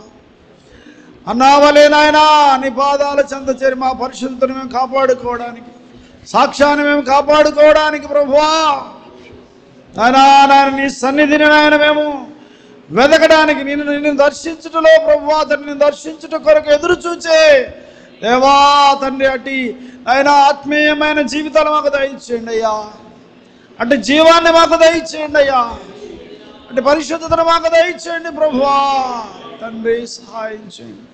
అన్నావలే నాయనా నీ పాదాల చెంత చేరి మా పరిశుద్ధతను మేము కాపాడుకోవడానికి సాక్ష్యాన్ని మేము కాపాడుకోవడానికి ప్రభువా నాయనా నాయన నీ సన్నిధిని నాయన మేము వెదకడానికి నిన్ను దర్శించుటలో ప్రభువా తండ్రిని దర్శించుట కొరకు ఎదురు చూచే దేవా తండ్రి అట్టి ఆయన ఆత్మీయమైన జీవితాలు మాకు దయచేయండి అయ్యా. అంటే జీవాన్ని మాకు దయచేయండి అయ్యా. అంటే పరిశుద్ధతను మాకు దయచేయండి ప్రభువా తండ్రి సహాయం చేయండి.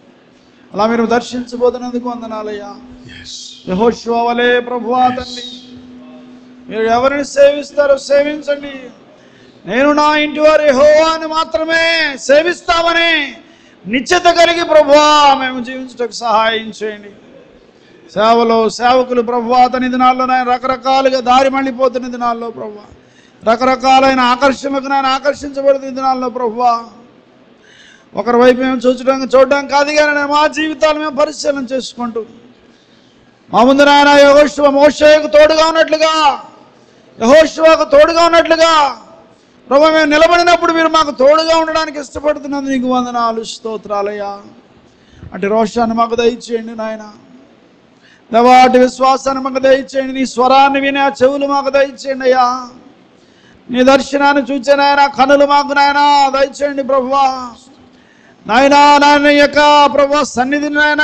అలా మీరు దర్శించబోతున్నందుకు వందనాలయ్యా. యెహోషువ వలె ప్రభువా తండ్రి మీరు ఎవరిని సేవిస్తారో సేవించండి. నేను నా ఇంటి వారు యెహోవాను మాత్రమే సేవిస్తామని నిశ్చిత కలిగి ప్రభువా మేము జీవించడానికి సహాయం చేయండి. సేవలో సేవకులు ప్రభువా తన దినాల్లో నాయన రకరకాలుగా దారి మళ్ళీపోతున్న దినాల్లో ప్రభువా రకరకాలైన ఆకర్షణలకు నాయన ఆకర్షించబడుతున్న దినాల్లో ప్రభువా ఒకరి వైపు మేము చూడడం కాదు కానీ మా జీవితాలు మేము పరిశీలన చేసుకుంటూ మా ముందు నాయన యెహోషువ మోషేకు తోడుగా ఉన్నట్లుగా యెహోషువకు తోడుగా ఉన్నట్లుగా ప్రభువా మేము నిలబడినప్పుడు మీరు మాకు తోడుగా ఉండడానికి ఇష్టపడుతున్నందుకు నీకు వందనాలు స్తోత్రాలయ్యా. అంటే రోషాన్ని మాకు దయచేయండి నాయన. దేవాటి విశ్వాసాన్ని మాకు దయచేయండి. నీ స్వరాన్ని వినే ఆ చెవులు మాకు దయచేయండి అయ్యా. నీ దర్శనాన్ని చూచే నాయన కనులు మాకు నాయన దయచేయండి ప్రభువా. నాయనా నాయన యొక్క ప్రభువా సన్నిధిని నాయన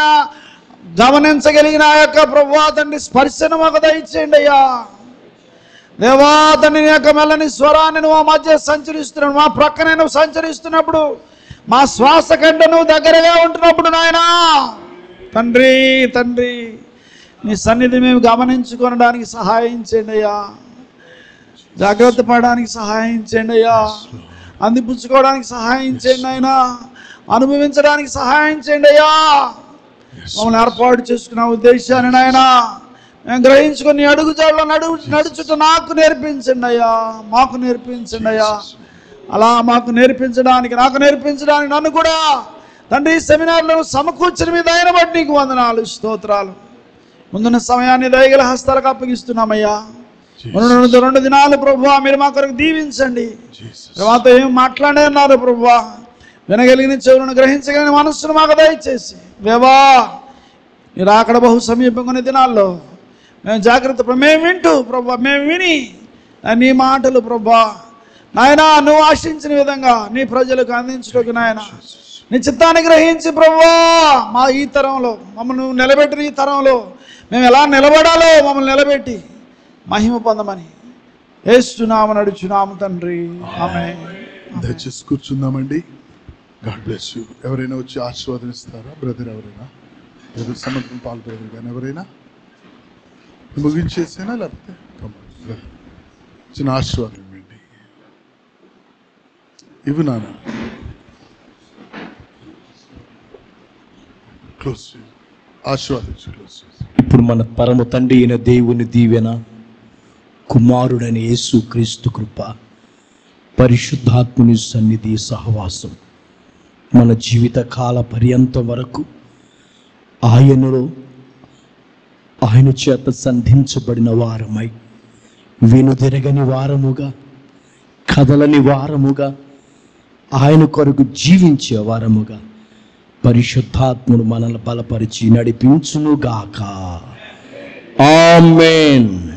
గమనించగలిగిన ఆ యొక్క ప్రభువా తండ్రి స్పర్శను మాకు దయచేయండి అయ్యా. దేవా తండ్రి యొక్క మెల్లని స్వరాన్ని నువ్వు మా మధ్య సంచరిస్తున్నావు. మా ప్రక్కనే నువ్వు సంచరిస్తున్నప్పుడు మా శ్వాస కంటే నువ్వు దగ్గరగా ఉంటున్నప్పుడు నాయనా తండ్రి తండ్రి నీ సన్నిధి మేము గమనించుకోవడానికి సహాయం చేయండి అయ్యా. జాగ్రత్త పడడానికి సహాయం చేయండి అయ్యా. అందిపుచ్చుకోవడానికి సహాయం చేయండి అయినా అనుభవించడానికి సహాయం చేయండి అయ్యా. మమ్మల్ని ఏర్పాటు చేసుకున్న ఉద్దేశాన్ని నాయనా మేము గ్రహించుకుని అడుగుజాడలో నడుచుట నాకు నేర్పించండి అయ్యా. మాకు నేర్పించండి అయ్యా. అలా మాకు నేర్పించడానికి నాకు నేర్పించడానికి నన్ను కూడా తండ్రి సెమినార్లో సమకూర్చిన మీద అయిన బట్టి నీకు వందనాలు స్తోత్రాలు. ముందున్న సమయాన్ని దయగల హస్తాలకు అప్పగిస్తున్నామయ్యా. 2 దినాలు ప్రభువా మీరు మా కొరకు దీవించండి. తర్వాత ఏం మాట్లాడేన్నారు ప్రభువా వినగలిగిన చెవులను గ్రహించగలిగిన మనస్సును మాకు దయచేసి దేవా మీరు అక్కడ బహు సమీపంగా దినాల్లో మేము జాగ్రత్త మేము వింటూ ప్రభువా మేము విని నీ మాటలు ప్రభువా నాయనా నువ్వు ఆశించిన విధంగా నీ ప్రజలకు అందించడానికి నాయన నీ చిత్తాన్ని గ్రహించి ప్రభువా మా ఈ తరంలో మమ్మల్ని నిలబెట్టిన ఈ తరంలో మేము ఎలా నిలబడాలో మమ్మల్ని నిలబెట్టి మహిమ పొందమని యేసునామమున నడుచున్నాము తండ్రి ఆమేన్. దయచేసి కూర్చుందామండి. God bless you. ఎవరైనా వచ్చి ఆశీర్వాదం ఇస్తారా? బ్రదర్ ఎవరైనా సమర్థం పాల్ బ్రదర్ కానీ ఎవరైనా ముగించేసేనా లేకపోతే చిన్న ఆశీర్వాదం ఇవ్వండి. ఇవి నాన్న క్లోజ్ ఆశీర్వాదించు. క్లోజ్. ఇప్పుడు మన పరమ తండ్రి అయిన దేవుని దీవెన, కుమారుడైన యేసు క్రీస్తు కృప, పరిశుద్ధాత్ముని సన్నిధి సహవాసం మన జీవిత కాల పర్యంతం వరకు ఆయన చేత సంధించబడిన వారమై, వెనుదిరగని వారముగా, కదలని వారముగా, ఆయన కొరకు జీవించే వారముగా పరిశుద్ధాత్ముడు మనల్ని బలపరిచి నడిపించునుగాక. ఆమేన్.